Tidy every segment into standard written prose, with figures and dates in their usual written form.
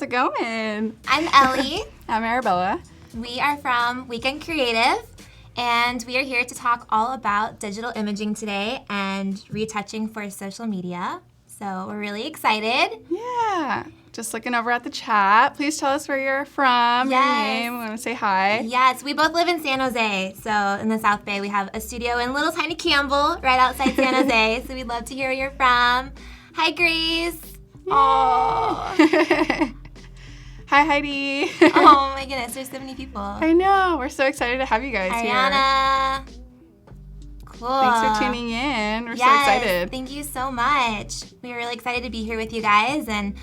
it going? I'm Ellie. I'm Arabela. We are from Weekend Creative, and we are here to talk all about digital imaging today and retouching for social media. So we're really excited. Yeah. Just looking over at the chat. Please tell us where you're from, your name. We want to say hi. Yes, we both live in San Jose. So in the South Bay, we have a studio in little tiny Campbell right outside San Jose. So we'd love to hear where you're from. Hi, Grace. Aww. Hi, Heidi. Oh my goodness, there's so many people. I know. We're so excited to have you guys Ariana. here. Cool. Thanks for tuning in. We're so excited. Thank you so much. We're really excited to be here with you guys and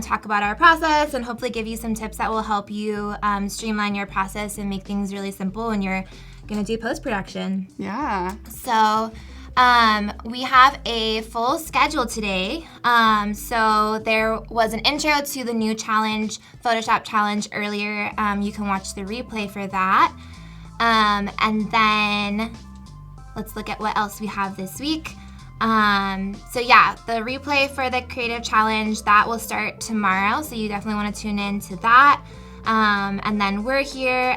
talk about our process and hopefully give you some tips that will help you streamline your process and make things really simple when you're going to do post-production. Yeah. So we have a full schedule today. So there was an intro to the new challenge, Photoshop challenge earlier. You can watch the replay for that. And then let's look at what else we have this week. So yeah, the replay for the creative challenge, that will start tomorrow. So you definitely want to tune in to that. And then we're here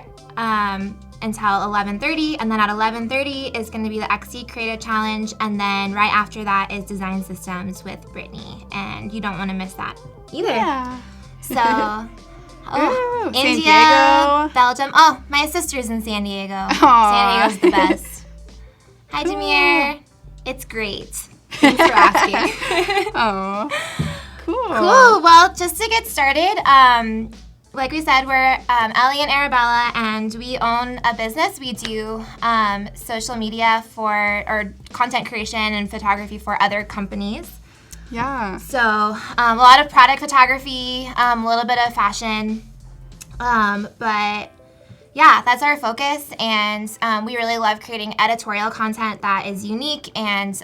until 11:30, and then at 11:30 is going to be the XC Creative Challenge, and then right after that is Design Systems with Brittany, and you don't want to miss that either. Yeah. So, Ooh, India, San Diego. Belgium. Oh, my sister's in San Diego. Aww. San Diego's the best. Hi, Cool. Demir. It's great. Thanks for asking. Oh, cool. Cool. Well, just to get started, like we said, we're Elle and Arabela, and we own a business. We do social media or content creation and photography for other companies. Yeah. So a lot of product photography, a little bit of fashion, but yeah, that's our focus, and we really love creating editorial content that is unique and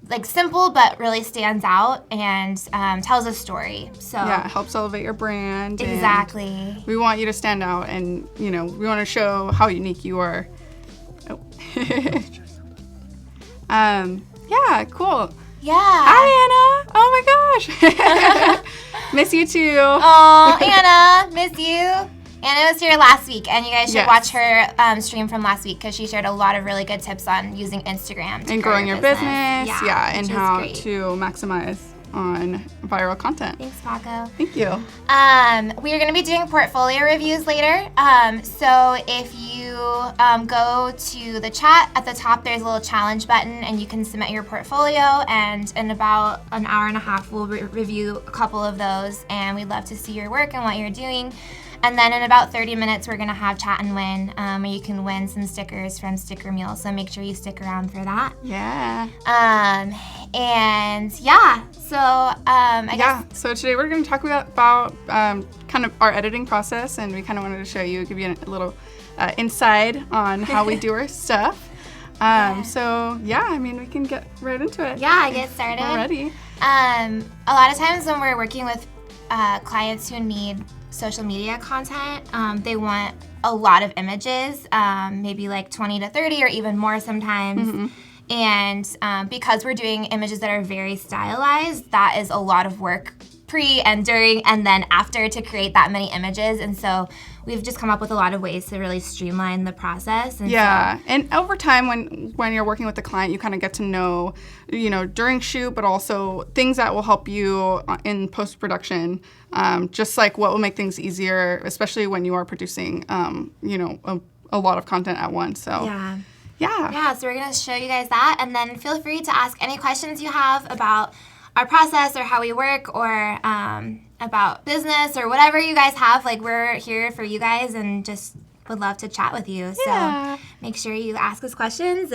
like simple but really stands out and tells a story. So yeah, it helps elevate your brand. Exactly. And we want you to stand out, and we want to show how unique you are. Oh. Yeah, cool. Yeah. Hi, Anna. Oh my gosh. Miss you too. Oh, Anna, miss you. Anna was here last week, and you guys should Yes. watch her stream from last week because she shared a lot of really good tips on using Instagram to And grow growing your business. Yeah, and which is how great. to maximize on viral content. Thanks, Paco. Thank you. We are going to be doing portfolio reviews later. So if you go to the chat at the top, there's a little challenge button, and you can submit your portfolio. And in about an hour and a half, we'll review a couple of those, and we'd love to see your work and what you're doing. And then in about 30 minutes, we're going to have Chat and Win, where you can win some stickers from Sticker Mule. So make sure you stick around for that. Yeah. And yeah, so I guess. So today we're going to talk about kind of our editing process, and we kind of wanted to show you, give you a little insight on how we do our stuff. So yeah, I mean, we can get right into it. Yeah, get started. We're ready. A lot of times when we're working with clients who need social media content, they want a lot of images, maybe like 20 to 30 or even more sometimes. Mm-hmm. And because we're doing images that are very stylized, that is a lot of work pre and during and then after to create that many images. And so we've just come up with a lot of ways to really streamline the process. And and over time when you're working with the client, you kind of get to know, during shoot, but also things that will help you in post-production, just like what will make things easier, especially when you are producing, a lot of content at once. So Yeah, so we're going to show you guys that, and then feel free to ask any questions you have about our process or how we work or about business or whatever you guys have. Like, we're here for you guys and just would love to chat with you. Yeah. So make sure you ask us questions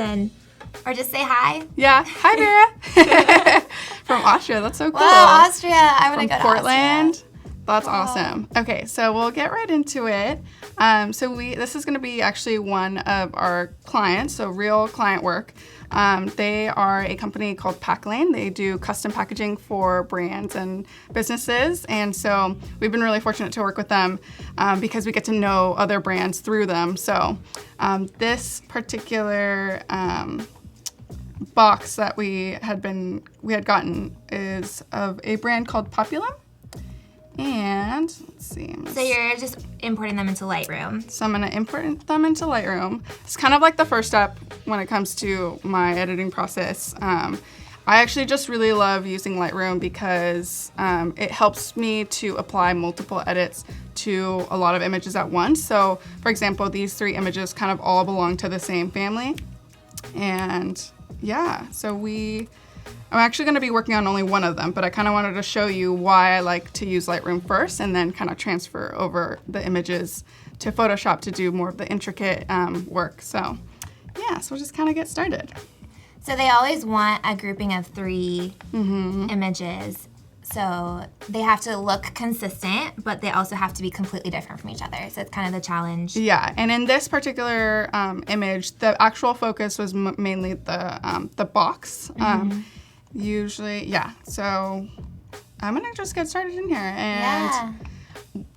or just say hi. Yeah. Hi, Vera. From Austria. That's so cool. Wow, Austria. I want to go to Portland. Austria. That's awesome. Okay, so we'll get right into it. This is going to be actually one of our clients, so real client work. They are a company called Packlane. They do custom packaging for brands and businesses, and so we've been really fortunate to work with them because we get to know other brands through them. So this particular box that we had gotten is of a brand called Populum. And let's see. So you're just importing them into Lightroom. So I'm going to import them into Lightroom. It's kind of like the first step when it comes to my editing process. I actually just really love using Lightroom because it helps me to apply multiple edits to a lot of images at once. So for example, these 3 images kind of all belong to the same family. And yeah, so I'm actually going to be working on only one of them, but I kind of wanted to show you why I like to use Lightroom first and then kind of transfer over the images to Photoshop to do more of the intricate work. So yeah, so we'll just kind of get started. So they always want a grouping of 3 images. So they have to look consistent, but they also have to be completely different from each other. So it's kind of the challenge. Yeah, and in this particular image, the actual focus was mainly the box. Usually, yeah. So I'm gonna just get started in here. And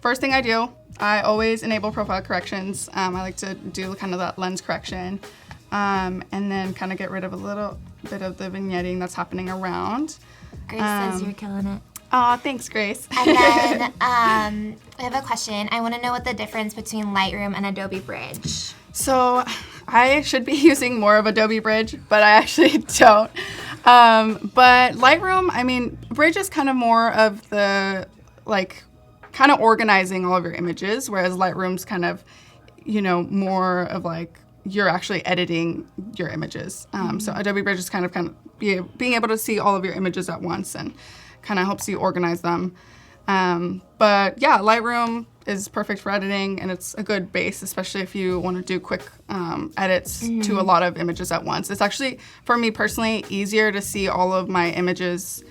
first thing I do, I always enable profile corrections. I like to do kind of that lens correction. And then kind of get rid of a little bit of the vignetting that's happening around. Grace says you're killing it. Oh, thanks, Grace. And then I have a question. I want to know what the difference between Lightroom and Adobe Bridge. So I should be using more of Adobe Bridge, but I actually don't. But Lightroom, I mean, Bridge is kind of more of the, like, kind of organizing all of your images, whereas Lightroom's kind of, you know, more of like, you're actually editing your images. So Adobe Bridge is kind of being able to see all of your images at once and kind of helps you organize them. But yeah, Lightroom is perfect for editing, and it's a good base, especially if you want to do quick edits to a lot of images at once. It's actually, for me personally, easier to see all of my images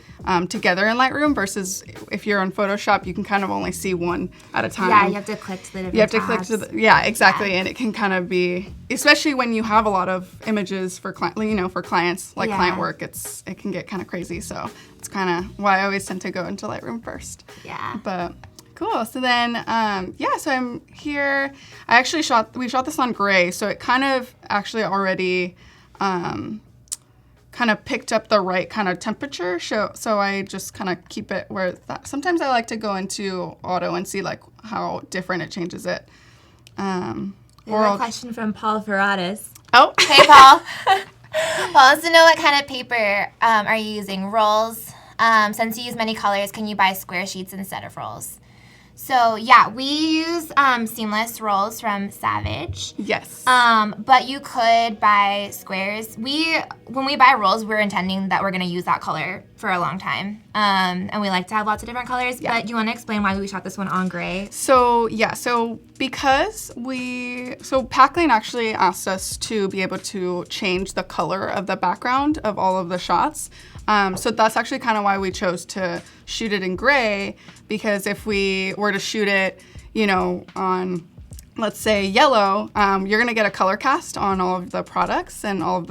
together in Lightroom versus if you're on Photoshop, you can kind of only see one at a time. Yeah, you have to click to the different tabs. Yeah, exactly. Yeah. And it can kind of be, especially when you have a lot of images for clients, like client work, it can get kind of crazy. So it's kind of why I always tend to go into Lightroom first. Yeah. But cool. So then, so I'm here. We shot this on gray, so it kind of actually already kind of picked up the right kind of temperature. So I just kind of keep it where it's that. Sometimes I like to go into auto and see like how different it changes it. We have a question from Paul Ferratis. Oh. Hey, Paul. Paul wants to know what kind of paper are you using? Rolls? Since you use many colors, can you buy square sheets instead of rolls? So yeah, we use seamless rolls from Savage. Yes. But you could buy squares. When we buy rolls, we're intending that we're going to use that color for a long time. And we like to have lots of different colors. Yeah. But do you want to explain why we shot this one on gray? So because Packlane actually asked us to be able to change the color of the background of all of the shots. So that's actually kind of why we chose to shoot it in gray, because if we were to shoot it, on, let's say, yellow, you're going to get a color cast on all of the products and all of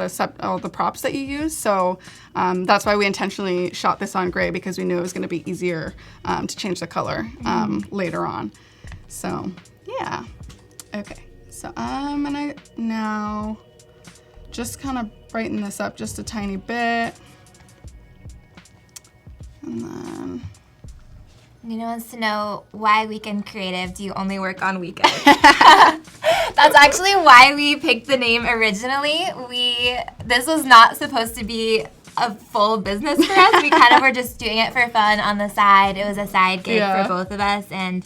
the props that you use. So that's why we intentionally shot this on gray, because we knew it was going to be easier to change the color later on. So yeah. Okay. So I'm going to now just kind of brighten this up just a tiny bit. And then Nina wants to know, why Weekend Creative do you only work on weekends? That's actually why we picked the name originally. This was not supposed to be a full business for us. We kind of were just doing it for fun on the side. It was a side gig for both of us, and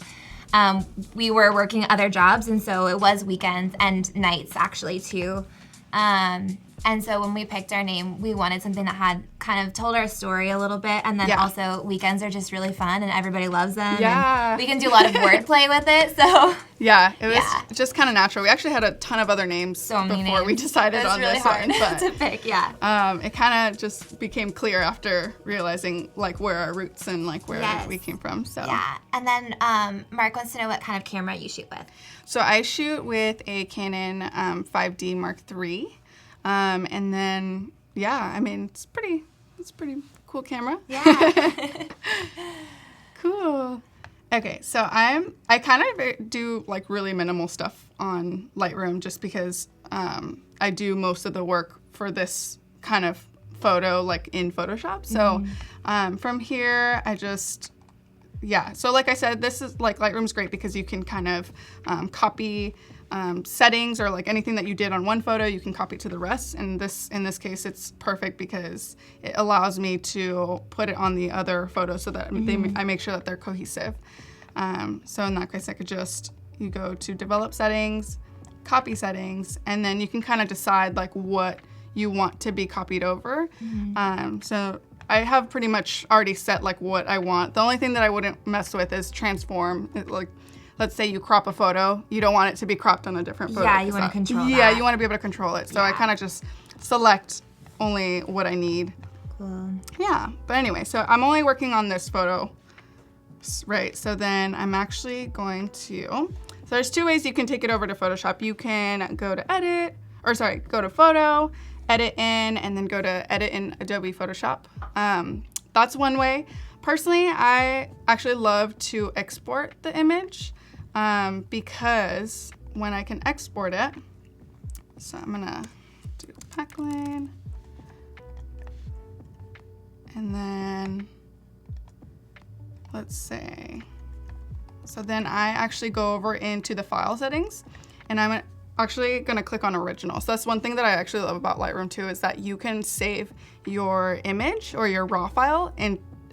we were working other jobs, and so it was weekends and nights actually too. And so when we picked our name, we wanted something that had kind of told our story a little bit, and then also weekends are just really fun and everybody loves them. Yeah. And we can do a lot of wordplay with it, so. Yeah, it was just kind of natural. We actually had a ton of other names before we decided on really this hard one. But to pick, it kind of just became clear after realizing like where our roots and like where we came from. So. Yeah, and then Mark wants to know what kind of camera you shoot with. So I shoot with a Canon 5D Mark III. And then, it's pretty cool camera. Yeah. Cool. Okay, so I kind of do like really minimal stuff on Lightroom just because I do most of the work for this kind of photo like in Photoshop. So from here, I just yeah. So like I said, this is like Lightroom's great because you can kind of copy settings or like anything that you did on one photo, you can copy to the rest. And in this case, it's perfect because it allows me to put it on the other photos so that I make sure that they're cohesive. So in that case, I could you go to develop settings, copy settings, and then you can kind of decide like what you want to be copied over. So I have pretty much already set like what I want. The only thing that I wouldn't mess with is transform. Like, let's say you crop a photo, you don't want it to be cropped on a different photo. Yeah, you want to control that. Yeah, you want to be able to control it. So I kind of just select only what I need. Cool. Yeah, but anyway, so I'm only working on this photo, right? So then I'm actually going to, so there's two ways you can take it over to Photoshop. You can go to go to Photo, Edit in, and then go to Edit in Adobe Photoshop. That's one way. Personally, I actually love to export the image because when I can export it, so I'm gonna do Packlane, and then let's say, so then I actually go over into the file settings, and I'm actually gonna click on original. So that's one thing that I actually love about Lightroom too, is that you can save your image or your raw file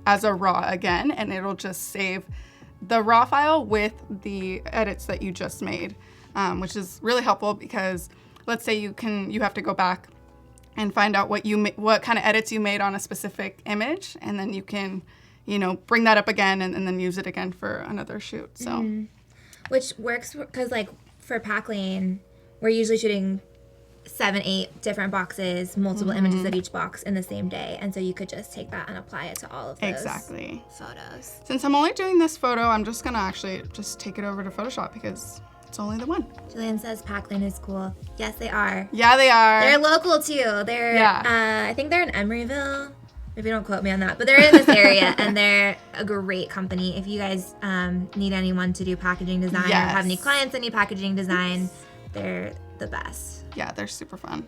as a raw again, and it'll just save the raw file with the edits that you just made, which is really helpful because let's say you have to go back and find out what kind of edits you made on a specific image, and then you can, bring that up again and then use it again for another shoot. So, which works because like for Packlane, we're usually shooting 7-8 different boxes, multiple images of each box in the same day, and so you could just take that and apply it to all of those photos. Since I'm only doing this photo, I'm just gonna actually just take it over to Photoshop because it's only the one. Julian says Packlane is cool. Yes, they are. Yeah, they are. They're local too. I think they're in Emeryville. Maybe don't quote me on that, but they're in this area, and they're a great company. If you guys need anyone to do packaging design or have any clients that need packaging design, they're the best. Yeah, they're super fun.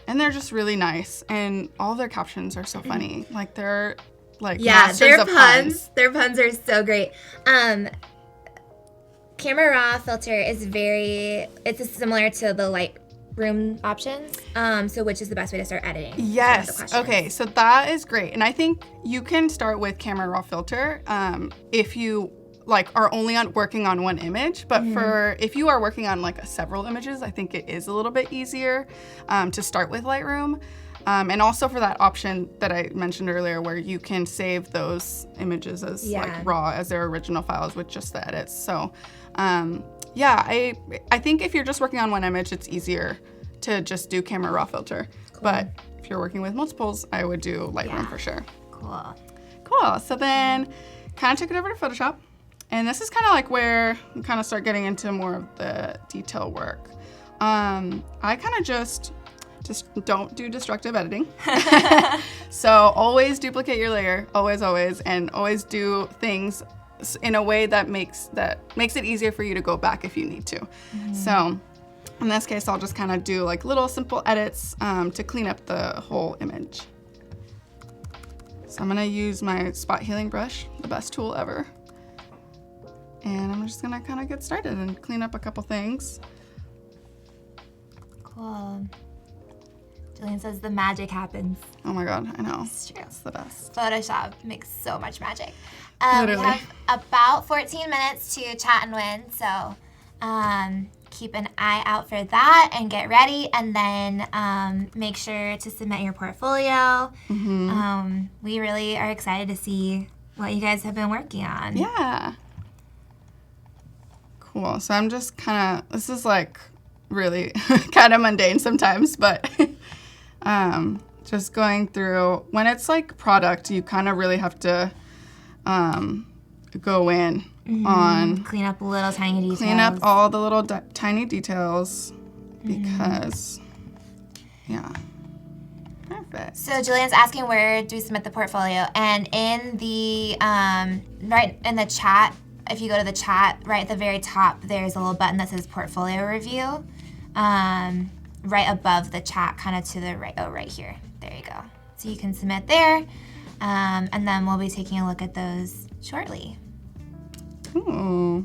And they're just really nice. And all their captions are so funny. Like, they're like masters of puns. Their puns are so great. Camera Raw filter is it's similar to the Lightroom options. So which is the best way to start editing? Yes. Okay, so that is great. And I think you can start with Camera Raw filter if you are only working on one image, but if you are working on several images, I think it is a little bit easier to start with Lightroom. And also for that option that I mentioned earlier where you can save those images as raw as their original files with just the edits. So I think if you're just working on one image, it's easier to just do Camera Raw filter. Cool. But if you're working with multiples, I would do Lightroom for sure. Cool. So then kind of took it over to Photoshop. And this is kind of where you kind of start getting into more of the detail work. I kind of just don't do destructive editing. So always duplicate your layer, always, and always do things in a way that makes it easier for you to go back if you need to. So in this case, I'll just kind of do little simple edits to clean up the whole image. So I'm gonna use my spot healing brush, the best tool ever. And I'm just gonna kind of get started and clean up a couple things. Cool. Julian says the magic happens. Oh my God, I know. It's true. It's the best. Photoshop makes so much magic. Literally. We have about 14 minutes to chat and win, so keep an eye out for that and get ready, and then make sure to submit your portfolio. We really are excited to see what you guys have been working on. Yeah. Cool. So I'm just this is really kind of mundane sometimes, but just going through, when it's product, you kind of really have to go in on... Clean up little tiny details. Clean up all the little tiny details because, Perfect. So Julian's asking where do we submit the portfolio, and in the, right in the chat, if you go to the chat, right at the very top, there's a little button that says portfolio review. Right above the chat, kind of to the right. Oh, right here. There you go. So you can submit there, and then we'll be taking a look at those shortly. Cool.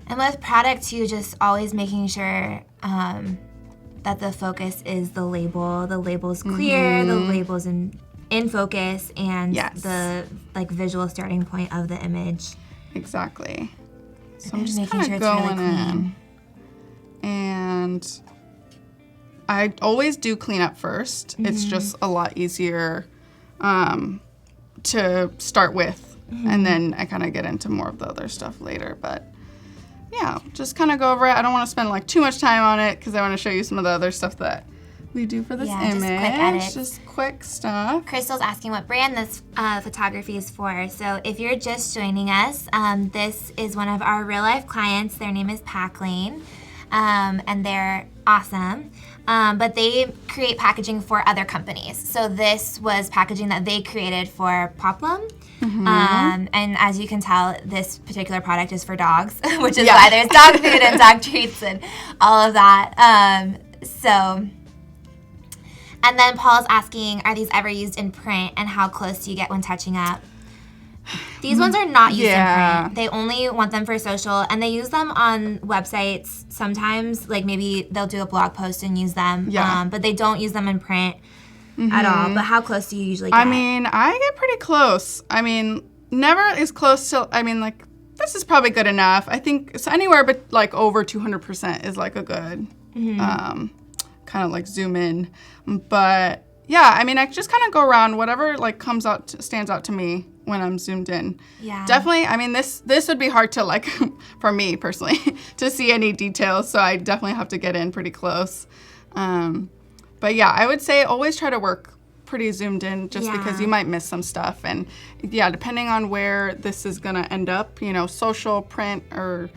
And with product too, just always making sure that the focus is the label. The label's clear, the label's in focus, and the like visual starting point of the image. Exactly. So I'm And just making kind sure of it's really going clean. in. And I always do clean up first. It's just a lot easier to start with. And then I kind of get into more of the other stuff later. But yeah, just kind of go over it. I don't want to spend like too much time on it because I want to show you some of the other stuff that we do for this image. Just quick edits. Just quick stuff. Crystal's asking what brand this photography is for. So if you're just joining us, this is one of our real life clients. Their name is Packlane, and they're awesome. But they create packaging for other companies. So this was packaging that they created for Poplum. And as you can tell, this particular product is for dogs, which is why there's dog food and dog treats and all of that. And then Paul's asking, are these ever used in print, and how close do you get when touching up? These ones are not used in print. They only want them for social, and they use them on websites sometimes. Like maybe they'll do a blog post and use them, but they don't use them in print at all. But how close do you usually get? I mean, I get pretty close. I mean, never as close to, I mean, like, this is probably good enough. I think it's anywhere but like over 200% is like a good kind of like zoom in. But yeah, I mean, I just kind of go around whatever like comes out, stands out to me when I'm zoomed in. Yeah. Definitely, I mean, this would be hard to like, for me personally, to see any details. So I definitely have to get in pretty close. But yeah, I would say always try to work pretty zoomed in just because you might miss some stuff. And yeah, depending on where this is going to end up, you know, social, print, or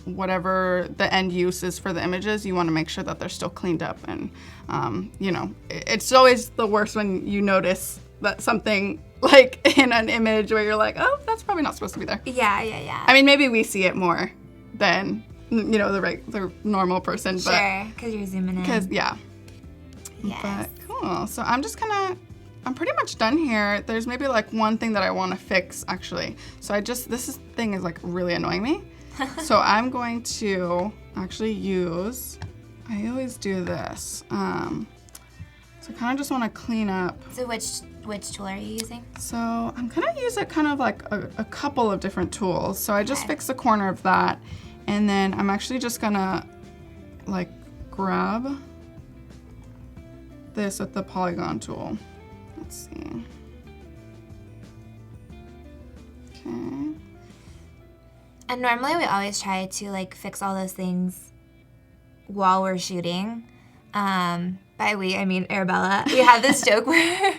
whatever the end use is for the images, you want to make sure that they're still cleaned up. And, you know, it's always the worst when you notice that something like in an image where you're like, oh, that's probably not supposed to be there. Yeah. I mean, maybe we see it more than, you know, the normal person. But Sure, because you're zooming in. Because, yeah. Yes. But cool. So I'm I'm pretty much done here. There's maybe like one thing that I want to fix actually. So this thing is like really annoying me. So I'm going to actually I always do this. So I kind of just want to clean up. So which tool are you using? So I'm going to use it kind of like a couple of different tools. So I just fixed the corner of that. And then I'm actually just going to like grab this with the polygon tool. Let's see. Okay. And normally we always try to like fix all those things while we're shooting. By we, I mean Arabella. We have this joke where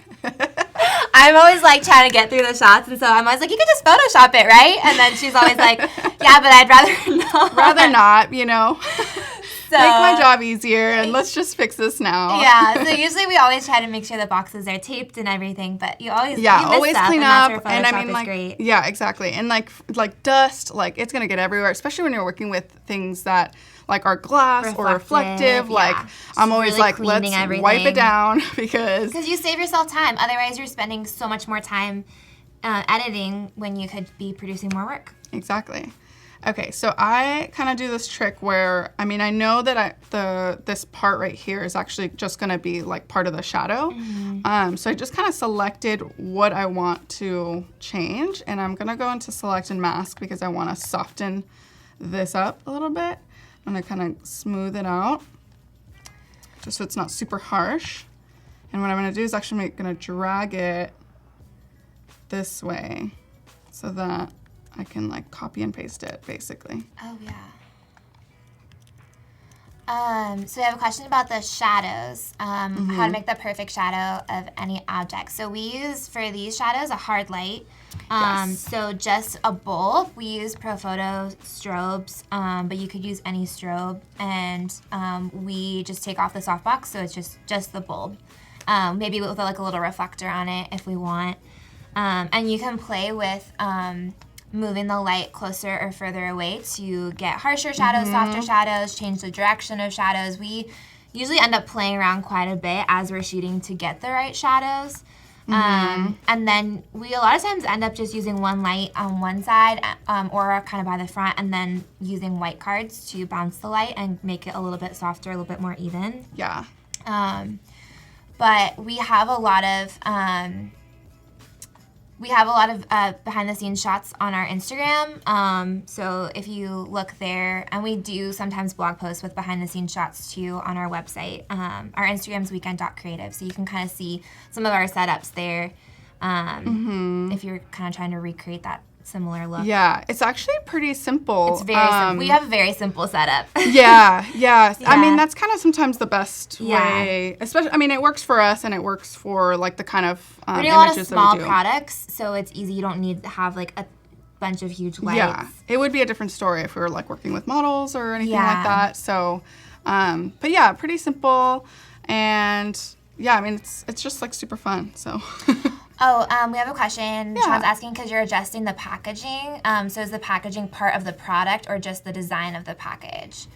I'm always like trying to get through the shots, and so I'm always like, you could just Photoshop it, right? And then she's always like, yeah, but I'd rather not. Rather not, you know. So, make my job easier, and let's just fix this now. Yeah, so usually we always try to make sure the boxes are taped and everything, but you always always stuff, clean and up. that's where And I Photoshop mean, is like, great. yeah, exactly. And like dust, like it's gonna get everywhere, especially when you're working with things that like are glass or reflective. Yeah. Like I'm always really like, let's everything. wipe it down because you save yourself time. Otherwise, you're spending so much more time editing when you could be producing more work. Exactly. Okay, so I kind of do this trick where, I mean, I know that this part right here is actually just going to be like part of the shadow. So I just kind of selected what I want to change, and I'm going to go into select and mask because I want to soften this up a little bit. I'm going to kind of smooth it out just so it's not super harsh. And what I'm going to do is actually going to drag it this way so that I can like copy and paste it basically. Oh yeah. So we have a question about the shadows, how to make the perfect shadow of any object. So we use for these shadows a hard light. So just a bulb. We use Profoto strobes, but you could use any strobe, and we just take off the softbox, so it's just the bulb. Maybe with like a little reflector on it if we want. And you can play with moving the light closer or further away to get harsher shadows, softer shadows, change the direction of shadows. We usually end up playing around quite a bit as we're shooting to get the right shadows. And then we a lot of times end up just using one light on one side or kind of by the front, and then using white cards to bounce the light and make it a little bit softer, a little bit more even. Yeah. But we have a lot of behind the scenes shots on our Instagram. So if you look there, and we do sometimes blog posts with behind the scenes shots too on our website. Our Instagram's weekend.creative, so you can kind of see some of our setups there if you're kind of trying to recreate that similar look. Yeah, it's actually pretty simple. It's very simple. We have a very simple setup. yeah. I mean, Yeah. that's kind of sometimes the best way. Especially, I mean, it works for us and it works for like the kind of We're doing a lot of images small that we do. products, so it's easy. You don't need to have like a bunch of huge lights. Yeah, it would be a different story if we were like working with models or anything Yeah. like that. So, but yeah, pretty simple, and yeah, I mean, it's just like super fun. So. Oh, we have a question. Yeah. Sean's asking because you're adjusting the packaging. So is the packaging part of the product or just the design of the package?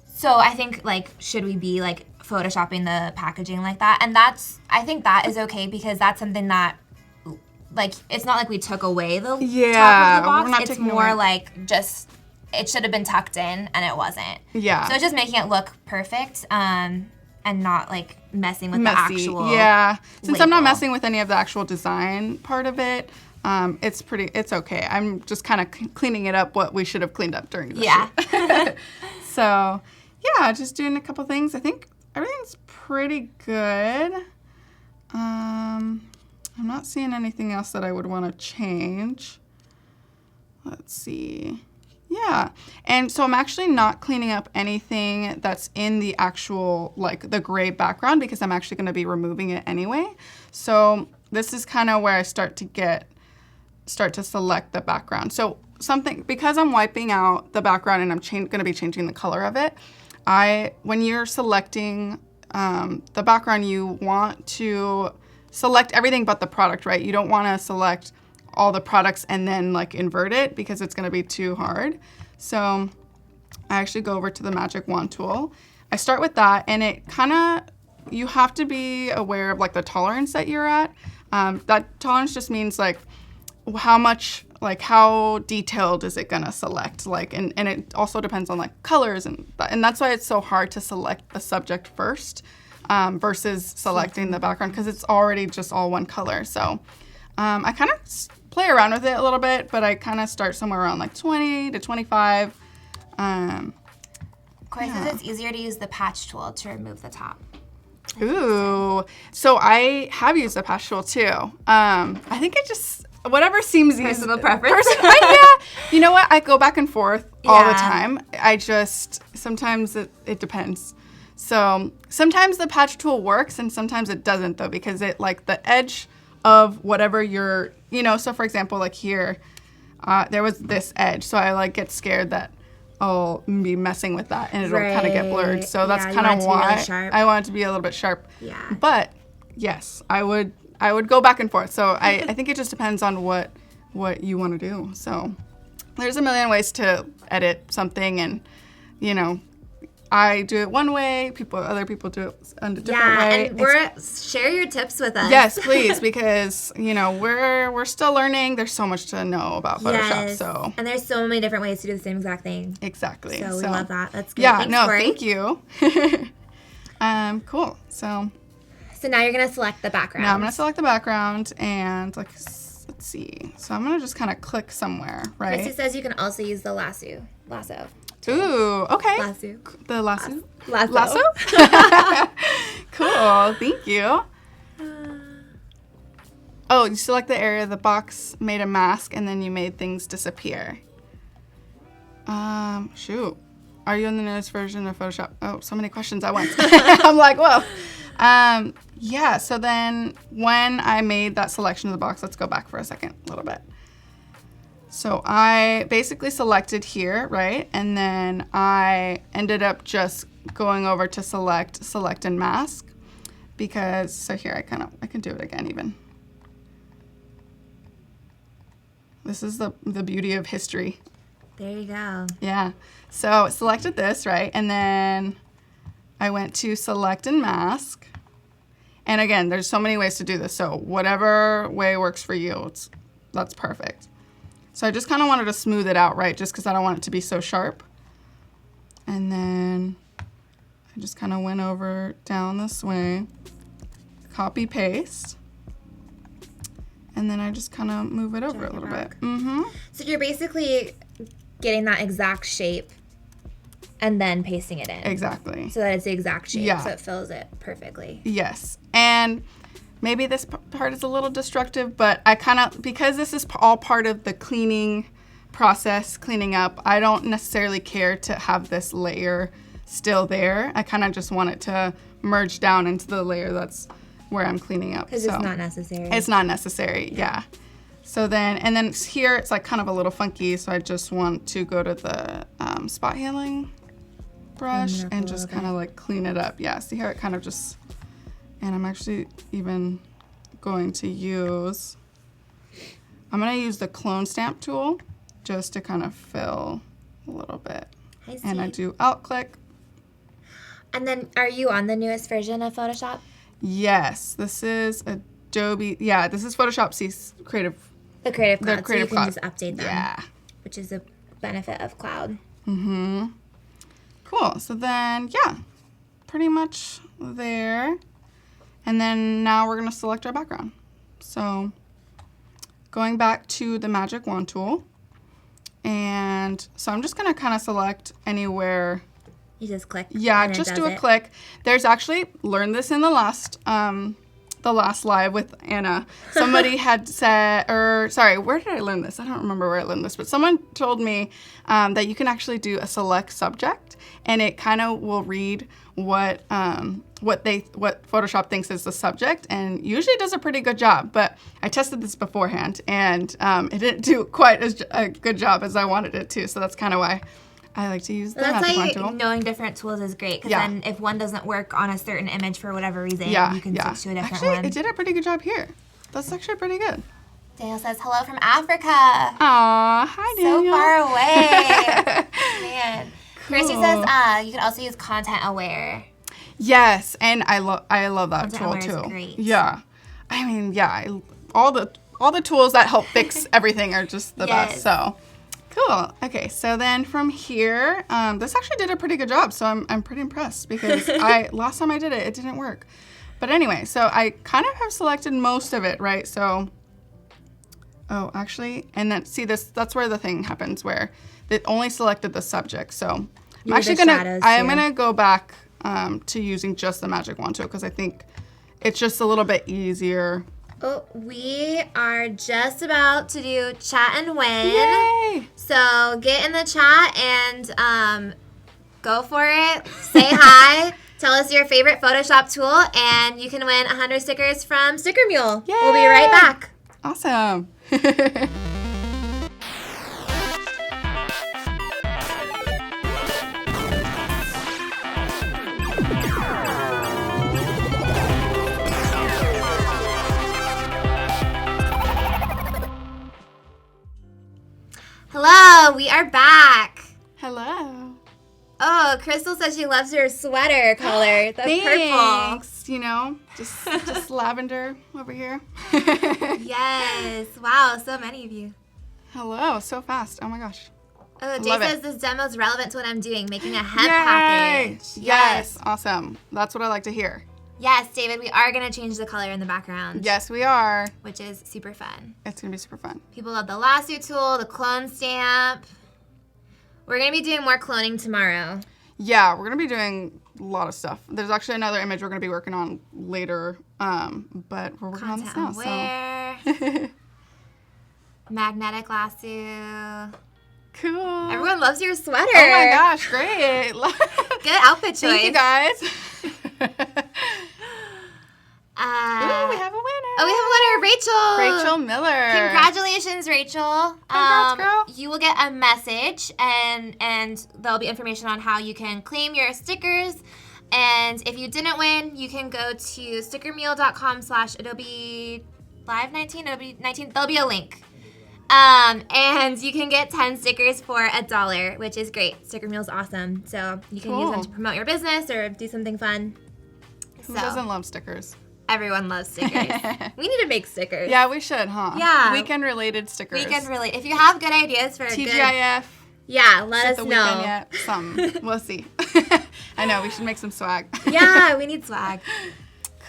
So I think, like, should we be, like, photoshopping the packaging like that? And I think that is okay because that's something that, like, it's not like we took away the top of the box. we're not It's taking more away. like just, it should have been tucked in and it wasn't. Yeah. So it's just making it look perfect and not, like, messing with the actual Yeah. Since I'm not label. messing with any of the actual design part of it, it's okay. I'm just kind of cleaning it up what we should have cleaned up during the shoot. So, yeah, just doing a couple things. I think everything's pretty good. I'm not seeing anything else that I would want to change. Let's see. Yeah. And so I'm actually not cleaning up anything that's in the actual, like, the gray background because I'm actually going to be removing it anyway. So this is kind of where I start to select the background. So because I'm wiping out the background and I'm going to be changing the color of it, when you're selecting the background, you want to select everything but the product, right? You don't want to select all the products and then like invert it because it's going to be too hard. So I actually go over to the magic wand tool. I start with that, and it kind of, you have to be aware of like the tolerance that you're at. That tolerance just means like how detailed is it going to select, like, and it also depends on like colors and that's why it's so hard to select the subject first versus selecting the background because it's already just all one color. So I kind of play around with it a little bit, but I kind of start somewhere around like 20 to 25. Corey says it's easier to use the patch tool to remove the top. Ooh, so I have used the patch tool too. I think it just, whatever seems easy. Personal preference. Yeah. You know what? I go back and forth all the time. Sometimes it depends. So sometimes the patch tool works and sometimes it doesn't though, because it like the edge of whatever you're, so for example, like here, there was this edge. So I like get scared that I'll be messing with that and it'll kind of get blurred. So that's kind of why I want it to be a little bit sharp. Yeah. But yes, I would go back and forth. So I think it just depends on what you want to do. So there's a million ways to edit something, and I do it one way. Other people do it a different way. And share your tips with us. Yes, please, because we're still learning. There's so much to know about Photoshop. Yes. So and there's so many different ways to do the same exact thing. Exactly. So we love that. That's good. Yeah. Thanks, Corey. Thank you. Cool. So now you're gonna select the background. Now I'm gonna select the background and let's see. So I'm gonna just kind of click somewhere, right? Christy says you can also use the lasso. Ooh, okay. Lasso. The lasso? Lasso. Cool, thank you. Oh, you select the area of the box, made a mask, and then you made things disappear. Shoot. Are you in the newest version of Photoshop? Oh, so many questions at once. I'm like, whoa. Yeah, so then when I made that selection of the box, let's go back for a second, a little bit. So I basically selected here, right? And then I ended up just going over to select and mask because, so here I can do it again even. This is the beauty of history. There you go. Yeah. So I selected this, right? And then I went to select and mask. And again, there's so many ways to do this. So whatever way works for you, that's perfect. So I just kind of wanted to smooth it out, right? Just because I don't want it to be so sharp. And then I just kind of went over down this way, copy paste. And then I just kind of move it over a little bit. Mm-hmm. So you're basically getting that exact shape and then pasting it in. Exactly. So that it's the exact shape. Yeah. So it fills it perfectly. Yes. And maybe this part is a little destructive, but I kind of, because this is all part of the cleaning process, cleaning up, I don't necessarily care to have this layer still there. I kind of just want it to merge down into the layer that's where I'm cleaning up. Because it's not necessary. It's not necessary, yeah. So then, and then here it's like kind of a little funky, so I just want to go to the spot handling brush and just kind of like clean it up. Yeah, see how it kind of just, and I'm actually even going to use, I'm going to use the clone stamp tool just to kind of fill a little bit. I see. And I do alt click. And then are you on the newest version of Photoshop? Yes, this is Adobe. Yeah, this is Photoshop C Creative. The Creative Cloud. The Creative so you can Cloud. just update them. Yeah. Which is a benefit of Cloud. Mm-hmm. Cool. So then, yeah, pretty much there. And then now we're going to select our background. So going back to the Magic Wand tool. And so I'm just going to kind of select anywhere. You just click. Yeah, just do a click. There's actually, learned this in the last live with Anna. Somebody had said, or sorry, where did I learn this? I don't remember where I learned this, but someone told me that you can actually do a select subject, and it kind of will read what Photoshop thinks is the subject, and usually does a pretty good job. But I tested this beforehand, and it didn't do quite as a good job as I wanted it to. So that's kind of why I like to use the Magic Wand tool. That's why knowing different tools is great, because then if one doesn't work on a certain image for whatever reason, you can switch to a different one. Actually, it did a pretty good job here. That's actually pretty good. Daniel says, hello from Africa. Aw, hi Daniel. So far away. Man. Cool. Christy says you can also use content aware. Yes, and I love that Content tool aware too. Is great. Yeah. I mean, yeah, all the tools that help fix everything are just the best. So cool. Okay, so then from here, this actually did a pretty good job. So I'm pretty impressed because last time I did it didn't work. But anyway, so I kind of have selected most of it, right? So, oh, actually, and then see this, that's where the thing happens where it only selected the subject. So I'm actually gonna go back to using just the Magic Wand tool because I think it's just a little bit easier. Oh, we are just about to do chat and win. Yay! So get in the chat and go for it. Say hi. Tell us your favorite Photoshop tool, and you can win 100 stickers from Sticker Mule. Yay! We'll be right back. Awesome. Hello, we are back. Hello. Oh, Crystal says she loves your sweater color. The Thanks. You know, just lavender over here. purple. Yes. Wow, so many of you. Hello, so fast. Oh my gosh. Oh, Jay Love says it. this demo is relevant to what I'm doing, making a hemp Yay! package. Yes, awesome. That's what I like to hear. Yes, David, we are going to change the color in the background. Yes, we are. Which is super fun. It's going to be super fun. People love the lasso tool, the clone stamp. We're going to be doing more cloning tomorrow. Yeah, we're going to be doing a lot of stuff. There's actually another image we're going to be working on later, but we're working on this now. So. Magnetic lasso. Cool. Everyone loves your sweater. Oh my gosh, great. Good outfit choice. Thank you guys. Ooh, we have a winner. Oh, we have a winner, Rachel. Rachel Miller. Congratulations, Rachel. Congrats, girl. You will get a message, and there'll be information on how you can claim your stickers. And if you didn't win, you can go to stickermule.com/Adobe Live 19, Adobe 19. There'll be a link. And you can get 10 stickers for $1, which is great. Sticker Mule's awesome. So you can use them to promote your business or do something fun. Who doesn't love stickers? Everyone loves stickers. We need to make stickers. Yeah, we should, huh? Yeah. Weekend-related stickers. Weekend-related. If you have good ideas for TGIF. Yeah, let us the know. Weekend yet? Some. We'll see. I know, we should make some swag. Yeah, we need swag.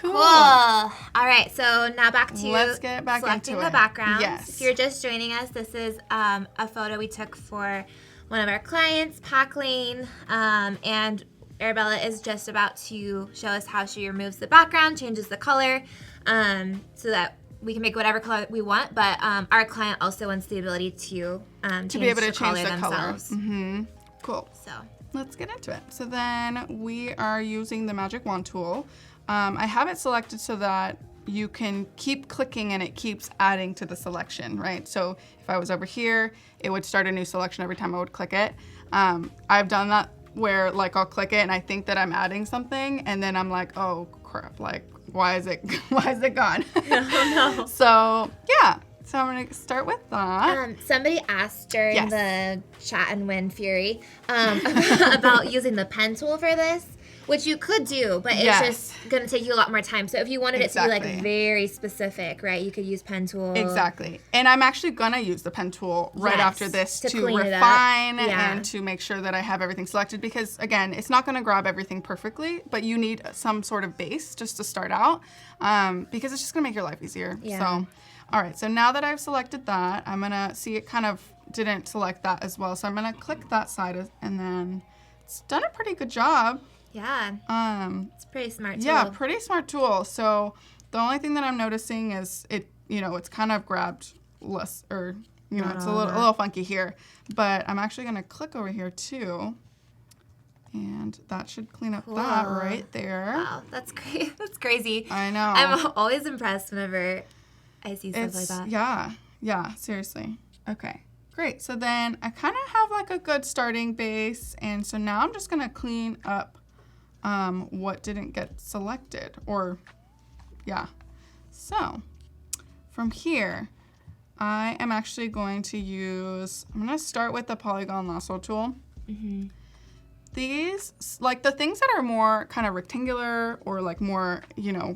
Cool. All right, so now back to Let's get back selecting into the it. backgrounds. Yes. If you're just joining us, this is a photo we took for one of our clients, Pack Lane, and Arabella is just about to show us how she removes the background, changes the color, so that we can make whatever color we want, but our client also wants the ability to be able to change the color. themselves. Mm-hmm. Cool. So let's get into it. So then we are using the magic wand tool. I have it selected so that you can keep clicking and it keeps adding to the selection, right? So if I was over here, it would start a new selection every time I would click it. I've done that where like I'll click it and I think that I'm adding something and then I'm like, oh crap, like why is it gone? no. So yeah, so I'm gonna start with that. Somebody asked during Yes. the chat and win fury about using the pen tool for this, which you could do, but it's Yes. just gonna take you a lot more time. So if you wanted it to be Exactly. like very specific, right, you could use pen tool. Exactly. And I'm actually gonna use the pen tool right Yes, after this to to clean it up. refine Yeah. and to make sure that I have everything selected because again, it's not gonna grab everything perfectly, but you need some sort of base just to start out because it's just gonna make your life easier. Yeah. So, all right, so now that I've selected that, I'm gonna see it kind of didn't select that as well. So I'm gonna click that side and then it's done a pretty good job. Yeah, it's a pretty smart tool. Yeah, pretty smart tool. So the only thing that I'm noticing is it's kind of grabbed less, or it's a little funky here. But I'm actually gonna click over here too, and that should clean up that right there. Wow, that's great. That's crazy. I know. I'm always impressed whenever I see stuff like that. Yeah, seriously. Okay, great. So then I kind of have like a good starting base, and so now I'm just gonna clean up what didn't get selected, So from here, I am actually going to I'm going to start with the polygon lasso tool. Mm-hmm. These, like the things that are more kind of rectangular or like more,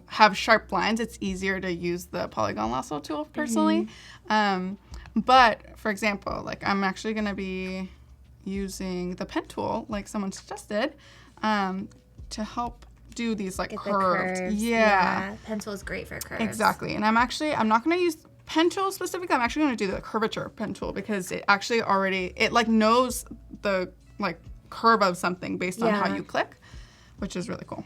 have sharp lines, it's easier to use the polygon lasso tool personally. Mm-hmm. But for example, like I'm actually going to be using the pen tool, like someone suggested, to help do these like Get curved. the curves. Yeah. Pen tool is great for curves. Exactly. And I'm not going to use pen tool specifically. I'm actually going to do the curvature pen tool because it actually it like knows the like curve of something based on how you click, which is really cool.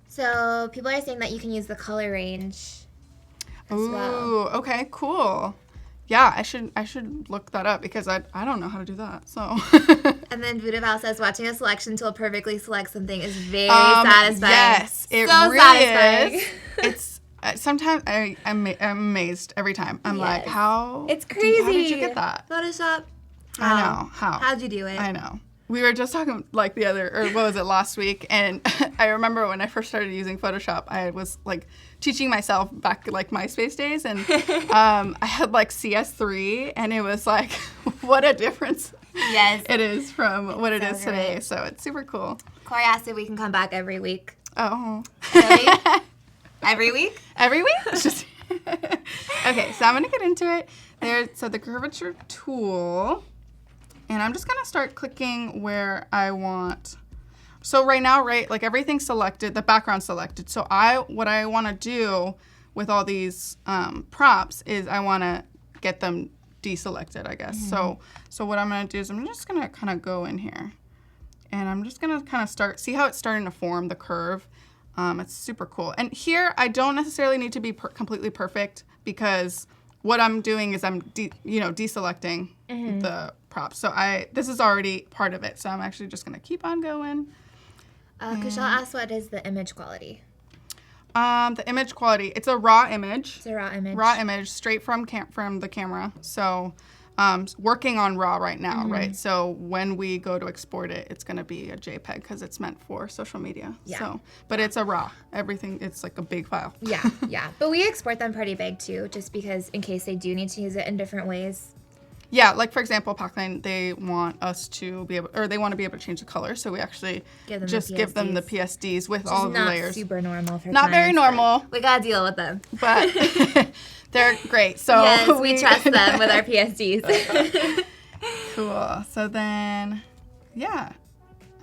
So people are saying that you can use the color range as Ooh, well. okay, cool. Yeah, I should look that up because I don't know how to do that. So. And then Budaval says watching a selection tool perfectly select something is very satisfying. Yes, it so really satisfying. is. It's sometimes I'm amazed every time. I'm like, how? It's crazy. How did you get that? Photoshop. I know how. How'd you do it? I know. We were just talking like last week, and I remember when I first started using Photoshop, I was like teaching myself back like MySpace days, and I had like CS3, and it was like, what a difference it is from what it is today. So it's super cool. Corey asked if we can come back every week. Oh. Really? Every week? Every week? It's just okay, so I'm gonna get into it. So the curvature tool. And I'm just gonna start clicking where I want. So right now, like everything's selected, the background's selected. So what I wanna do with all these props is I wanna get them deselected, I guess. Mm-hmm. So what I'm gonna do is I'm just gonna kind of go in here. And I'm just gonna kind of see how it's starting to form the curve. It's super cool. And here, I don't necessarily need to be completely perfect because what I'm doing is I'm deselecting the props. So this is already part of it. So I'm actually just gonna keep on going. Kushal asked what is the image quality? The image quality, it's a raw image. It's a raw image. Raw image straight from the camera. So working on raw right now, right? So when we go to export it, it's gonna be a JPEG because it's meant for social media. Yeah. So, but it's a raw. Everything, it's like a big file. Yeah. But we export them pretty big too, just because in case they do need to use it in different ways. Yeah, like for example, Packline, they want us to be able, or they want to be able to change the color, so we actually give them the PSDs with all of the layers. Not super normal for Not very normal. We gotta deal with them. But they're great. So yes, we trust them with our PSDs. Cool. So then, yeah.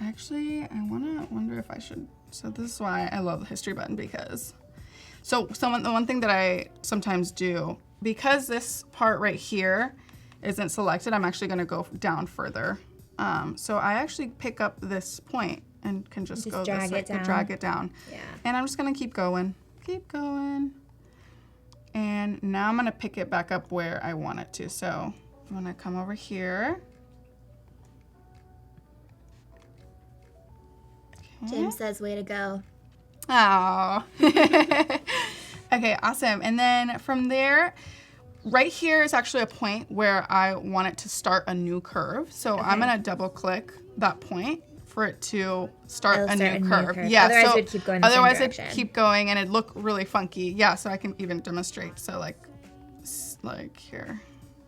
Actually, I wonder if I should. So this is why I love the history button, because the one thing that I sometimes do, because this part right here isn't selected, I'm actually going to go down further. So I actually pick up this point and can just go drag this way, it down. drag it down. Yeah. And I'm just going to keep going. And now I'm going to pick it back up where I want it to. So I'm going to come over here. Okay. James says, way to go. Oh. Okay, awesome. And then from there, right here is actually a point where I want it to start a new curve. So I'm going to double click that point for it to start a new curve. Yeah, otherwise it'd keep going it'd keep going and it'd look really funky. Yeah, so I can even demonstrate. So like here.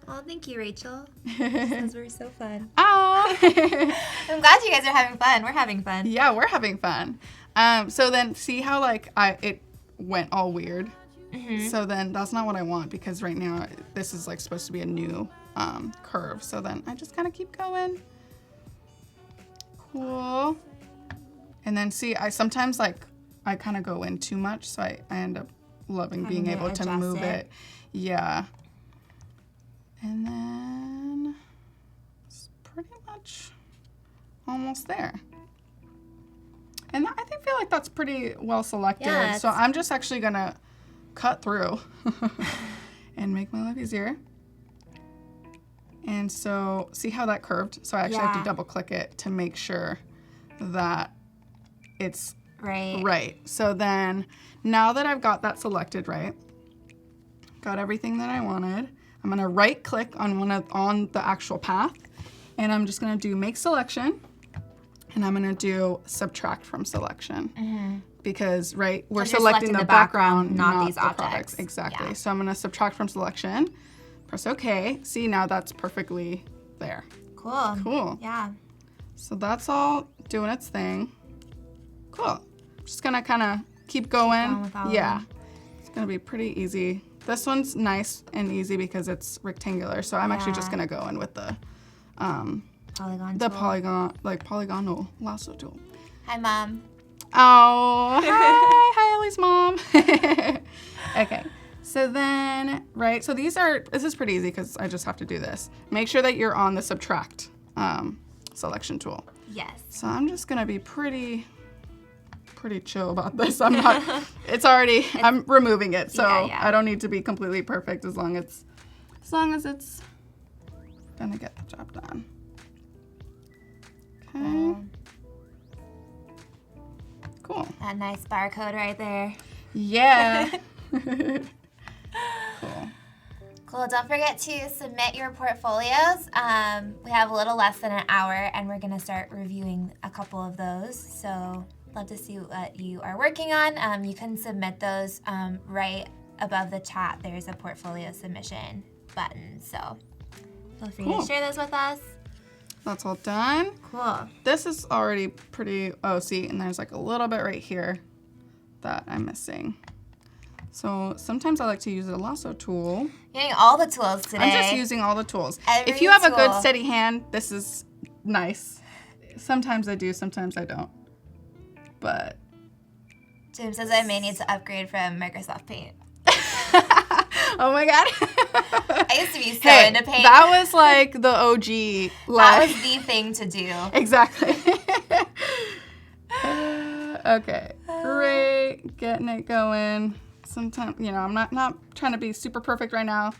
Oh, thank you, Rachel. Those were so fun. Oh. I'm glad you guys are having fun. We're having fun. Yeah, we're having fun. So then see how like it went all weird. Mm-hmm. So then that's not what I want, because right now this is like supposed to be a new curve. So then I just kind of keep going. Cool. And then see, I sometimes like I kind of go in too much, so I end up loving being able to move it. Yeah. And then it's pretty much almost there. And I feel like that's pretty well selected. Yeah, so I'm just actually going to cut through and make my life easier. And so see how that curved? So I actually have to double click it to make sure that it's right. So then now that I've got that selected right, got everything that I wanted, I'm going to right click on on the actual path, and I'm just going to do make selection, and I'm going to do subtract from selection, because we're selecting the background, not these objects. Products. Exactly. Yeah. So I'm going to subtract from selection, press OK. See, now that's perfectly there. Cool. Yeah. So that's all doing its thing. Cool. Just going to kind of keep going. Yeah. It's going to be pretty easy. This one's nice and easy because it's rectangular, so I'm actually just gonna go in with the polygonal lasso tool. Hi, Mom. Oh, hi, Ellie's mom. Okay, so then so this is pretty easy because I just have to do this. Make sure that you're on the subtract selection tool. Yes. So I'm just gonna be pretty chill about this. I'm removing it, so I don't need to be completely perfect as long as it's gonna get the job done. Okay. Cool. That nice barcode right there. Yeah. Cool. Don't forget to submit your portfolios. We have a little less than an hour, and we're gonna start reviewing a couple of those. So love to see what you are working on. You can submit those right above the chat. There's a portfolio submission button. So feel free to share those with us. That's all done. Cool. This is already pretty, see, and there's like a little bit right here that I'm missing. So sometimes I like to use a lasso tool. You're using all the tools today. I'm just using all the tools. If you have a good steady hand, this is nice. Sometimes I do, sometimes I don't. But James says I may need to upgrade from Microsoft Paint. Oh my God. I used to be so into Paint. That was like the OG. That was the thing to do. Exactly. Okay, great. Getting it going. Sometimes, I'm not trying to be super perfect right now.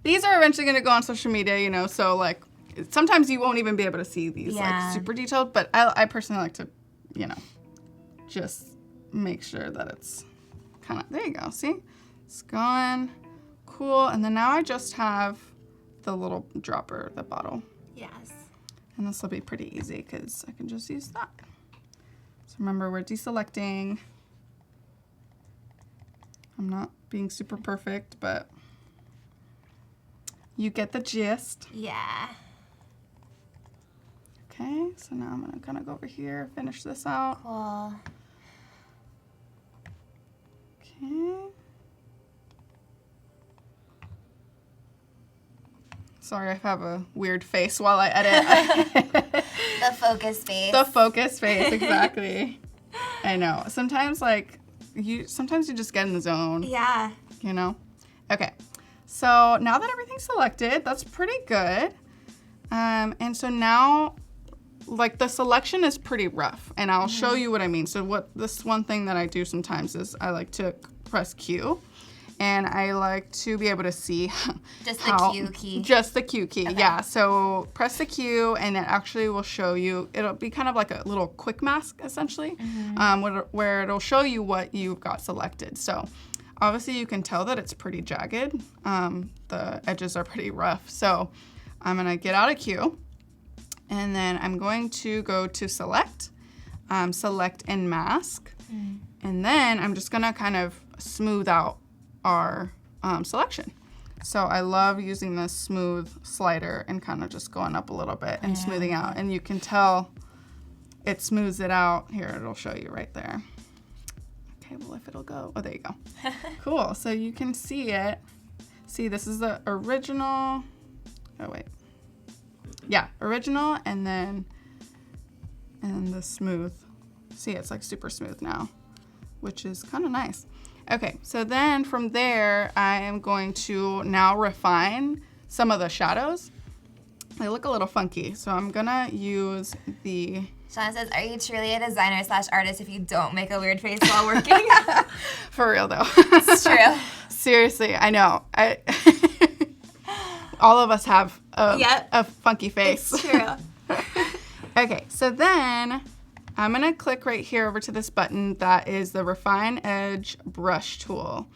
These are eventually going to go on social media, so like sometimes you won't even be able to see these like super detailed, but I personally like to, just make sure that it's kind of, there you go, see? It's going. Cool. And then now I just have the little dropper, the bottle. Yes. And this will be pretty easy because I can just use that. So remember, we're deselecting. I'm not being super perfect, but you get the gist. Yeah. Okay, so now I'm gonna kind of go over here, finish this out. Cool. Okay. Sorry, I have a weird face while I edit. The focus face. The focus face, exactly. I know. Sometimes, like, sometimes you just get in the zone. Yeah. You know? Okay. So now that everything's selected, that's pretty good. And so now, like, the selection is pretty rough, and I'll show you what I mean. So this one thing that I do sometimes is I like to press Q. And I like to be able to see Just the Q key. Just the Q key, okay. yeah. So press the Q, and it actually will show you. It'll be kind of like a little quick mask, essentially, where it'll show you what you've got selected. So obviously you can tell that it's pretty jagged. The edges are pretty rough. So I'm going to get out of Q, and then I'm going to go to Select, Select and Mask. And then I'm just going to kind of smooth out our selection. So I love using this smooth slider and kind of just going up a little bit and smoothing out. And you can tell it smooths it out. Here, it'll show you right there. Okay, well, if it'll go. Oh, there you go. Cool. So you can see it. See, this is the original. Oh, wait. Yeah, original, and then the smooth. See, it's like super smooth now, which is kind of nice. Okay, so then from there, I am going to now refine some of the shadows. They look a little funky, so I'm gonna use the... Shauna says, are you truly a designer/artist if you don't make a weird face while working? For real, though. It's true. Seriously, I know. All of us have a funky face. It's true. Okay, so then I'm going to click right here over to this button that is the Refine Edge Brush tool.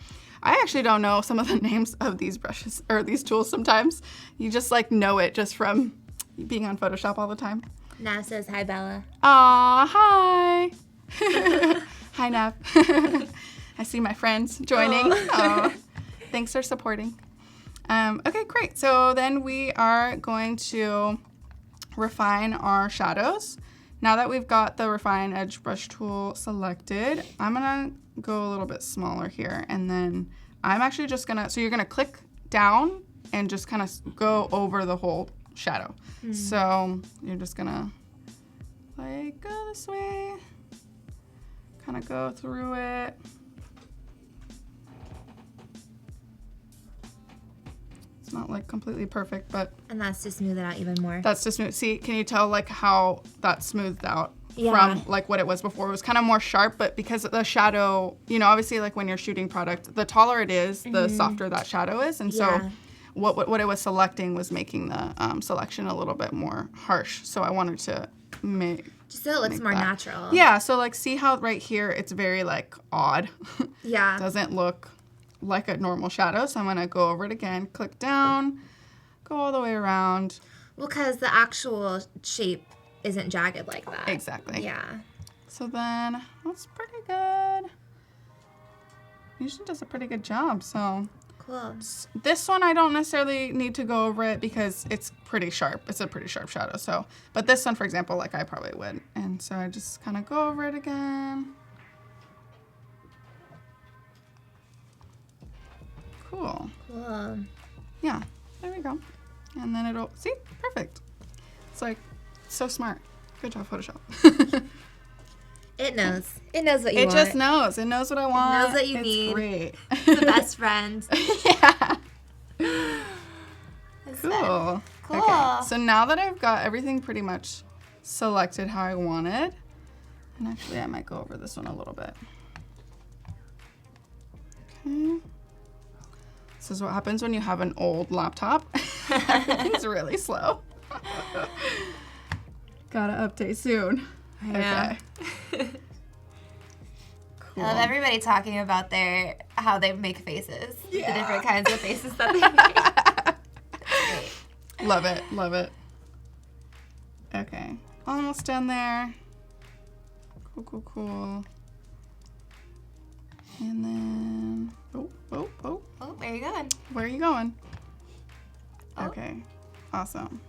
I actually don't know some of the names of these brushes or these tools sometimes. You just like know it just from being on Photoshop all the time. Nav says, hi, Bella. Aw, hi. Hi, Nav. I see my friends joining. Oh. Thanks for supporting. Okay, great. So then we are going to refine our shadows. Now that we've got the Refine Edge Brush tool selected, I'm gonna go a little bit smaller here, and then I'm actually just gonna, so you're gonna click down and just kind of go over the whole shadow. So you're just gonna like go this way, kind of go through it. It's not like completely perfect, but... And that's to smooth it out even more. That's to smooth. See, can you tell like how that smoothed out Yeah. from like what it was before? It was kind of more sharp, but because the shadow, you know, obviously like when you're shooting product, the taller it is, the softer that shadow is. And so what it was selecting was making the selection a little bit more harsh. So I wanted to make... Just so it looks more natural. Yeah, so like see how right here it's very like odd. Yeah. Doesn't look like a normal shadow. So I'm going to go over it again, click down, go all the way around. Well, because the actual shape isn't jagged like that. Exactly. Yeah. So then that's pretty good. Usually does a pretty good job. So Cool. this one I don't necessarily need to go over it because it's pretty sharp. It's a pretty sharp shadow. So, but this one, for example, like I probably would. And so I just kind of go over it again. Cool. Cool. Yeah, there we go. And then it'll, see, perfect. It's like, so smart. Good job, Photoshop. It knows. It knows what you It want. just knows. It knows what I want. knows what you it's need. Great. It's the best friend. Yeah. It's Cool. fun. Cool. Okay, so now that I've got everything pretty much selected how I wanted, and actually I might go over this one a little bit. Okay. This is what happens when you have an old laptop. Everything's really slow. Gotta update soon. Yeah. Okay. Cool. I love everybody talking about how they make faces. Yeah. The different kinds of faces that they make. Great. Love it, love it. Okay, almost done there. Cool, cool, cool. And then, Oh, where are you going? where are you going? Okay, awesome.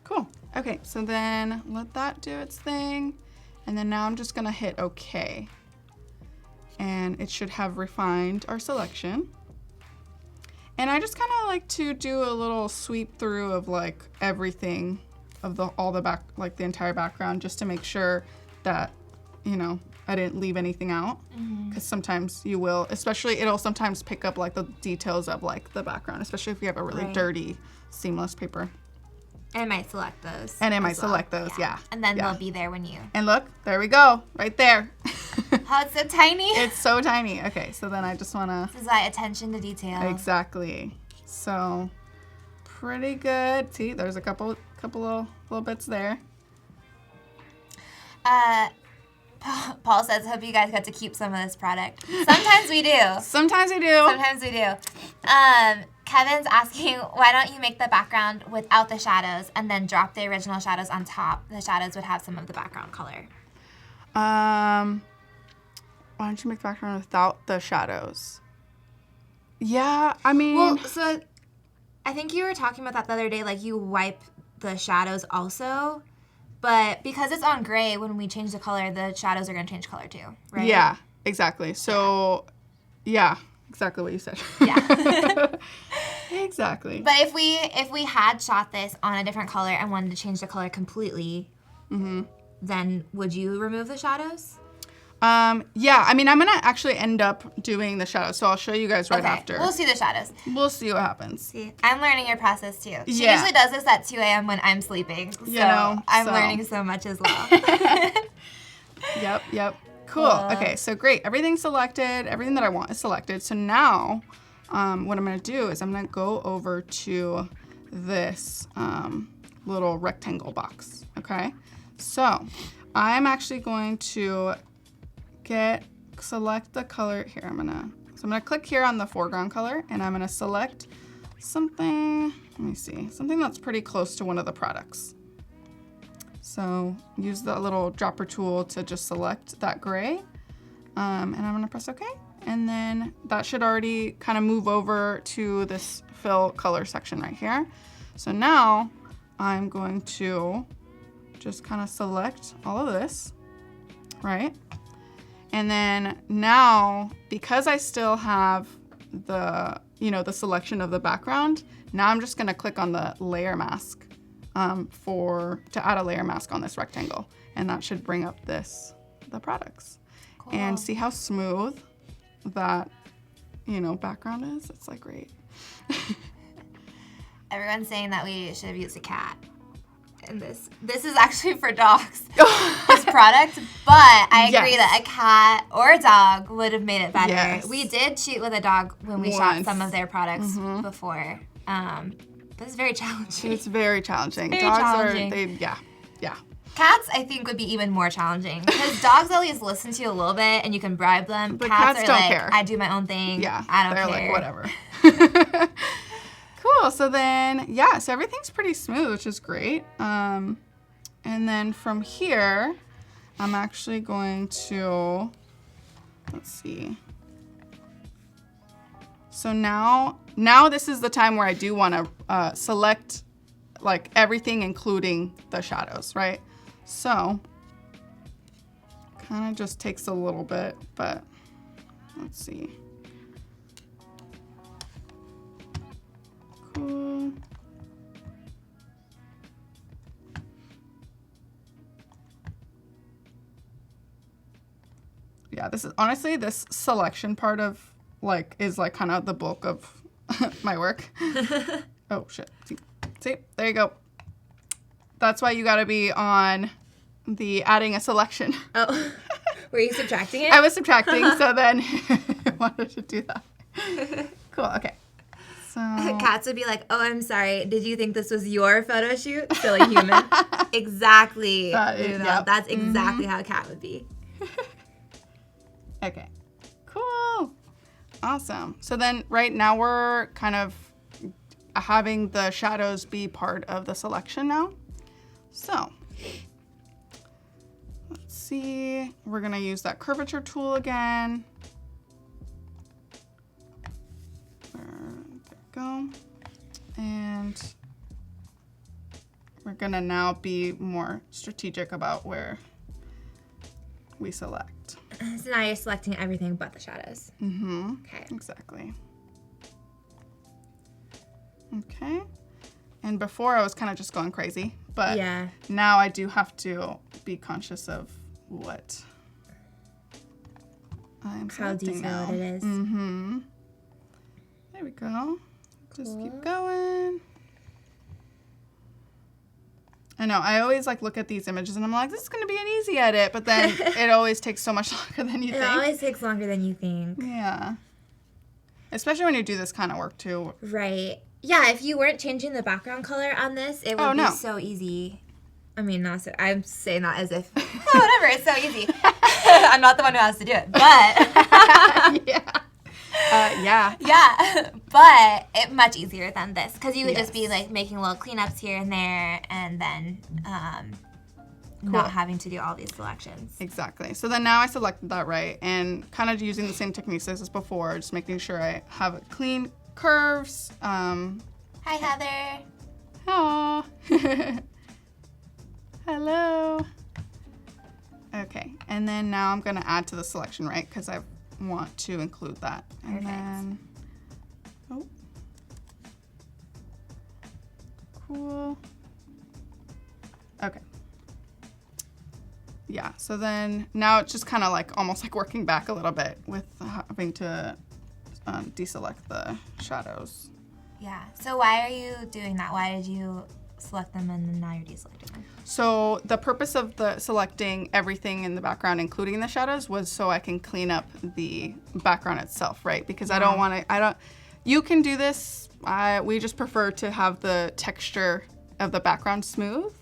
Cool. Okay, so then let that do its thing. And then now I'm just gonna hit OK. And it should have refined our selection. And I just kind of like to do a little sweep through of like everything of all the back, like the entire background, just to make sure that, you know, I didn't leave anything out. Because sometimes you will, especially it'll sometimes pick up like the details of like the background, especially if you have a really dirty seamless paper. And it might select those. And it might select those, yeah. And then they'll be there when you. And look, there we go, right there. Oh, it's so tiny. It's so tiny. Okay, so then I just want to. This is like attention to detail. Exactly. So, pretty good. See, there's a couple little bits there. Paul says, hope you guys got to keep some of this product. Sometimes we do. Sometimes we do. Sometimes we do. Kevin's asking, why don't you make the background without the shadows and then drop the original shadows on top? The shadows would have some of the background color. Why don't you make the background without the shadows? Yeah, I mean... Well, so I think you were talking about that the other day, like you wipe the shadows also, but because it's on gray, when we change the color, the shadows are going to change color too, right? Yeah, exactly. So, yeah, exactly what you said. Yeah. Exactly. But if we had shot this on a different color and wanted to change the color completely, then would you remove the shadows? Yeah, I mean, I'm going to actually end up doing the shadows, so I'll show you guys right after. We'll see the shadows. We'll see what happens. See, I'm learning your process too. She usually does this at 2 a.m. when I'm sleeping, so I'm learning so much as well. Yep. Cool. Okay, so great. Everything's selected. Everything that I want is selected. So now what I'm going to do is I'm going to go over to this little rectangle box, okay? So I'm actually going to select the color here. I'm gonna click here on the foreground color, and I'm gonna select something, let me see, something that's pretty close to one of the products. So use the little dropper tool to just select that gray, and I'm gonna press OK. And then that should already kind of move over to this fill color section right here. So now I'm going to just kind of select all of this, right? And then now, because I still have the selection of the background, now I'm just gonna click on the layer mask to add a layer mask on this rectangle. And that should bring up the products. Cool. And see how smooth that, background is? It's like great. Everyone's saying that we should have used a cat. And this is actually for dogs, this product, but I agree that a cat or a dog would have made it better. Yes. We did shoot with a dog when we shot some of their products before, but it's very challenging. It's very challenging. Very dogs challenging. Yeah. Cats, I think, would be even more challenging because dogs at least listen to you a little bit and you can bribe them. But cats don't care. I do my own thing. Yeah, I don't care. They're like, whatever. Cool, so then, so everything's pretty smooth, which is great. And then from here, I'm actually going to, let's see. So now this is the time where I do want to select like everything, including the shadows, right? So, kind of just takes a little bit, but let's see. Cool. Yeah, this is honestly, this selection part of is kind of the bulk of my work. Oh shit. See, there you go. That's why you gotta be on the adding a selection. Oh, were you subtracting it? I was subtracting, so then I wanted to do that. Cool, okay. So Cats would be like, oh, I'm sorry. Did you think this was your photo shoot? Silly human. Exactly. That's exactly how a cat would be. Okay. Cool. Awesome. So then right now we're kind of having the shadows be part of the selection now. So let's see. We're going to use that curvature tool again. go. And we're gonna now be more strategic about where we select. So now you're selecting everything but the shadows. Mm-hmm. Okay. Exactly. Okay. And before I was kind of just going crazy, but now I do have to be conscious of what I'm selecting now. How detailed it is. Mm-hmm. There we go. Just keep going. I know, I always like look at these images and I'm like, this is going to be an easy edit, but then it always takes so much longer than you think. It always takes longer than you think. Yeah. Especially when you do this kind of work too. Right. Yeah, if you weren't changing the background color on this, it would be so easy. I mean, not so, I'm saying that as if, whatever, it's so easy. I'm not the one who has to do it, but. Yeah, but it's much easier than this because you would just be like making little cleanups here and there and then not having to do all these selections. Exactly. So then now I selected that right and kind of using the same techniques as before, just making sure I have clean curves. Hi, Heather. Aw. Hello. Okay, and then now I'm going to add to the selection, right? Because I want to include that. And then, cool. Okay. Yeah, so then now it's just kind of like almost like working back a little bit with having to deselect the shadows. Yeah, so why are you doing that? Why did you select them and then now you're deselecting them? So the purpose of the selecting everything in the background, including the shadows, was so I can clean up the background itself, right? Because I don't want to, you can do this. We just prefer to have the texture of the background smooth.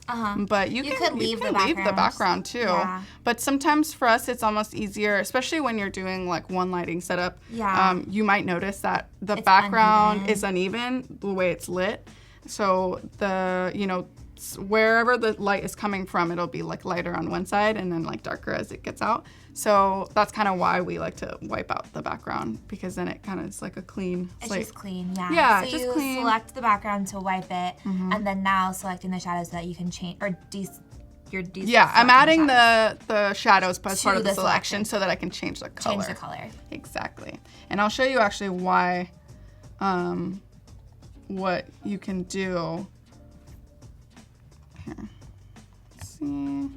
But you can leave the background too. Yeah. But sometimes for us, it's almost easier, especially when you're doing like one lighting setup. Yeah. You might notice that the background is uneven the way it's lit. So wherever the light is coming from, it'll be like lighter on one side and then like darker as it gets out. So that's kind of why we like to wipe out the background, because then it kind of is like a clean slate. It's just clean, yeah. Yeah, so just you clean. Select the background to wipe it, and then now selecting the shadows so that you can change, or I'm adding the shadows as part of the selection so that I can change the color. Change the color. Exactly. And I'll show you actually why, what you can do. Here. Let's see.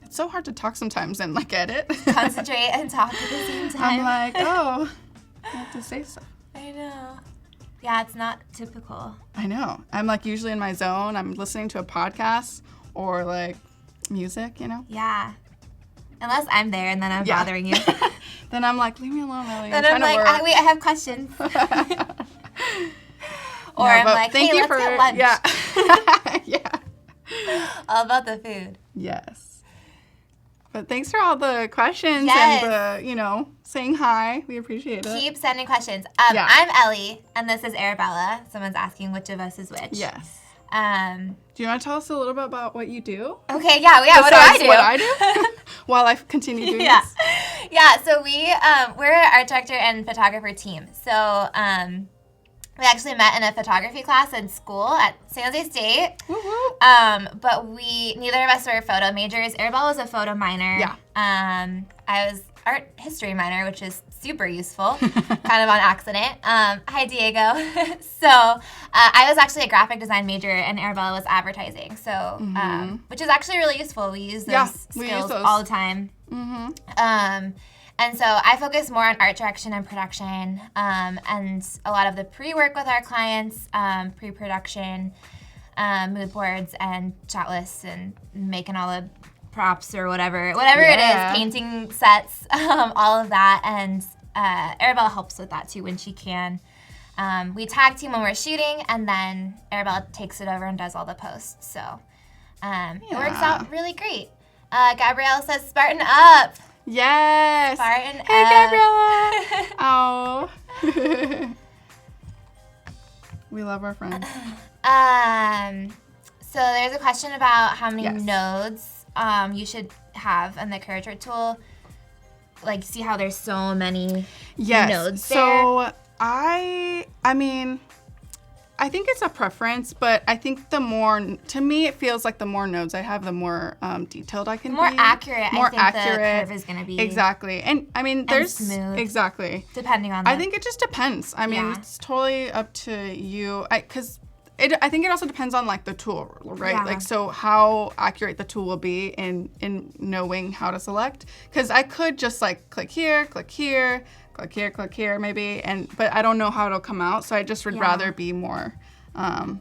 It's so hard to talk sometimes and like edit. Concentrate and talk at the same time. I'm like, I have to say stuff. I know. Yeah, it's not typical. I know. I'm like usually in my zone. I'm listening to a podcast or like music, you know? Yeah. Unless I'm there and then I'm bothering you. Then I'm like, leave me alone, Ellie. Then I'm like, wait, I have questions. Or I'm like, hey, let's get lunch. Yeah. Yeah. All about the food. Yes. But thanks for all the questions and the, saying hi. We appreciate it. Keep sending questions. I'm Ellie, and this is Arabela. Someone's asking which of us is which. Yes. Do you want to tell us a little bit about what you do? Okay, yeah. What do I do? What I do? While I continue doing this. Yeah, so we're an art director and photographer team. So we actually met in a photography class in school at San Jose State. Woo-hoo. But neither of us were photo majors. Arabella was a photo minor. Yeah. I was art history minor, which is super useful, kind of on accident. Hi, Diego. So I was actually a graphic design major, and Arabella was advertising. So, which is actually really useful. We use those skills all the time. And so I focus more on art direction and production, and a lot of the pre-work with our clients, pre-production, mood boards and shot lists, and making all the props or whatever it is, painting sets, all of that. And Arabella helps with that too when she can. We tag team when we're shooting, and then Arabella takes it over and does all the posts. So it works out really great. Gabrielle says, Spartan up. Yes. Spartan Hey, Gabriella. Oh. We love our friends. So there's a question about how many nodes you should have in the Curvature tool. Like, see how there's so many nodes there? So I mean, I think it's a preference, but I think to me, it feels like the more nodes I have, the more detailed I can be. More accurate, More I think accurate. the curve is going to be. Exactly. And I mean, there's smooth. Exactly. Depending on I think it just depends. I mean, it's totally up to you. I think it also depends on like the tool, right? Yeah. Like, so how accurate the tool will be in knowing how to select. Because I could just like click here, click here, click here, click here, maybe, but I don't know how it'll come out. So I just would rather be more, I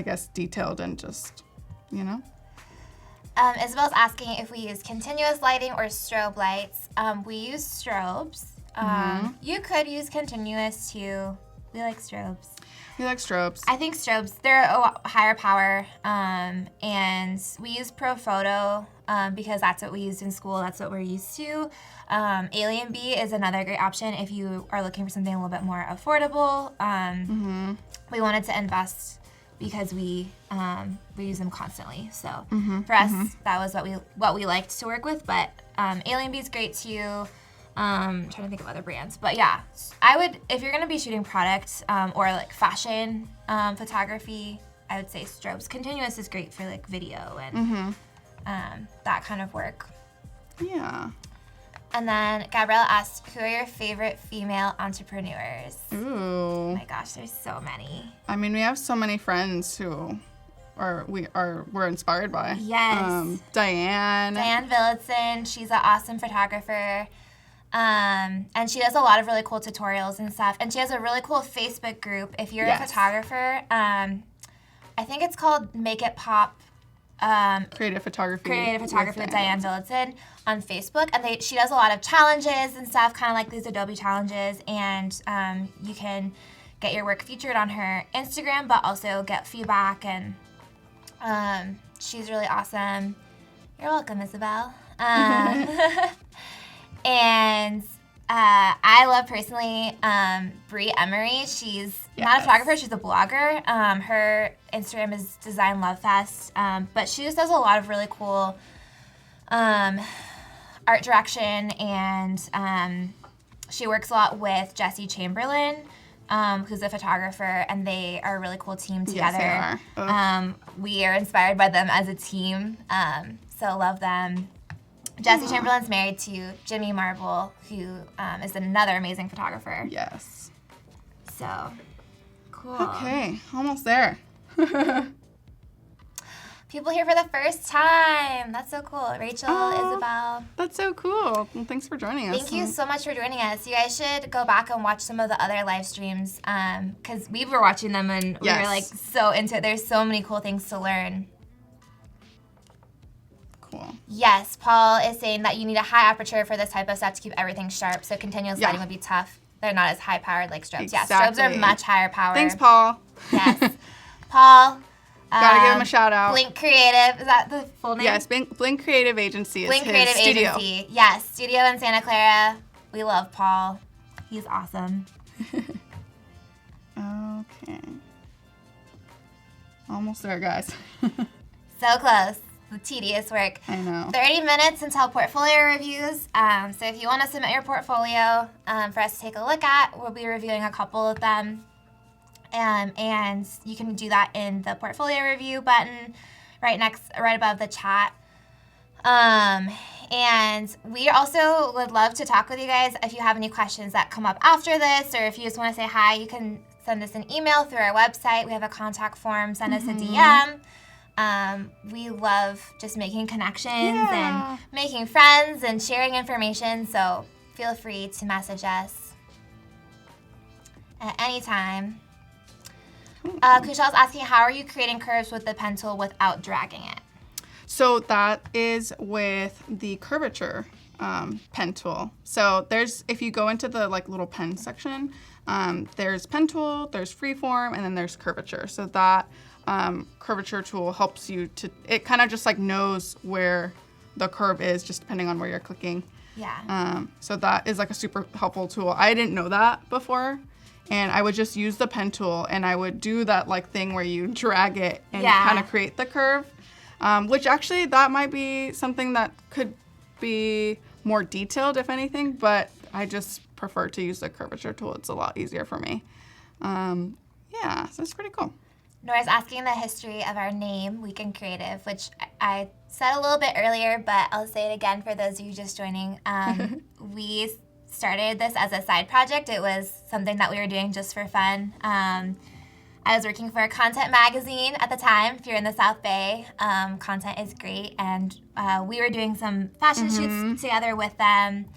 guess detailed and just, Isabel's asking if we use continuous lighting or strobe lights. We use strobes. You could use continuous too. We like strobes. You like strobes? I think strobes, they're a higher power, and we use Pro Photo because that's what we used in school. That's what we're used to. Alien B is another great option if you are looking for something a little bit more affordable. We wanted to invest because we use them constantly. So for us, that was what we liked to work with. But Alien B is great too. I'm trying to think of other brands, but yeah, I would, if you're gonna be shooting product or like fashion photography, I would say strobes. Continuous is great for like video and that kind of work. Yeah. And then Gabriella asked, who are your favorite female entrepreneurs? Ooh. Oh my gosh, there's so many. I mean, we have so many friends who we're inspired by. Yes. Diane Villetson, she's an awesome photographer. And she does a lot of really cool tutorials and stuff. And she has a really cool Facebook group. If you're a photographer, I think it's called Make It Pop. Creative Photography with Diane Villetson on Facebook. And she does a lot of challenges and stuff, kind of like these Adobe challenges. And you can get your work featured on her Instagram, but also get feedback. And she's really awesome. You're welcome, Isabel. And I love personally Brie Emery. She's not a photographer, she's a blogger. Her Instagram is Design Love Fest, but she just does a lot of really cool art direction, and she works a lot with Jesse Chamberlain, who's a photographer, and they are a really cool team together. Yes, they are. We are inspired by them as a team, so love them. Jesse Chamberlain's married to Jimmy Marble, who is another amazing photographer. Yes. So, cool. Okay, almost there. People here for the first time. That's so cool. Rachel, Isabel. That's so cool. Well, thanks for joining us. Thank you so much for joining us. You guys should go back and watch some of the other live streams because we were watching them and we were like so into it. There's so many cool things to learn. Cool. Yes, Paul is saying that you need a high aperture for this type of stuff to keep everything sharp, so continuous lighting would be tough. They're not as high powered like strobes. Exactly. Yeah, strobes are much higher powered. Thanks, Paul. Yes. Paul. Gotta give him a shout out. Blink Creative, is that the full name? Yes, Blink Creative Agency is Blink his Creative studio. Agency. Yes, studio in Santa Clara. We love Paul. He's awesome. Okay. Almost there, guys. So close. The tedious work. I know. 30 minutes until portfolio reviews. So if you want to submit your portfolio for us to take a look at, we'll be reviewing a couple of them. And you can do that in the portfolio review button right above the chat. And we also would love to talk with you guys. If you have any questions that come up after this, or if you just want to say hi, you can send us an email through our website. We have a contact form. Send us a DM. We love just making connections and making friends and sharing information, so feel free to message us at any time. Kushal's asking, how are you creating curves with the pen tool without dragging it? So that is with the Curvature pen tool. So if you go into the little pen section, there's pen tool, there's freeform, and then there's curvature. So that curvature tool helps you it kind of just knows where the curve is, just depending on where you're clicking. Yeah. So that is a super helpful tool. I didn't know that before, and I would just use the pen tool, and I would do that thing where you drag it and kind of create the curve, which actually that might be something that could be more detailed if anything, but I just prefer to use the curvature tool. It's a lot easier for me. Yeah, so it's pretty cool. Nora's asking the history of our name, Weekend Creative, which I said a little bit earlier, but I'll say it again for those of you just joining. We started this as a side project. It was something that we were doing just for fun. I was working for a content magazine at the time. If you're in the South Bay, content is great. And we were doing some fashion shoots together with them.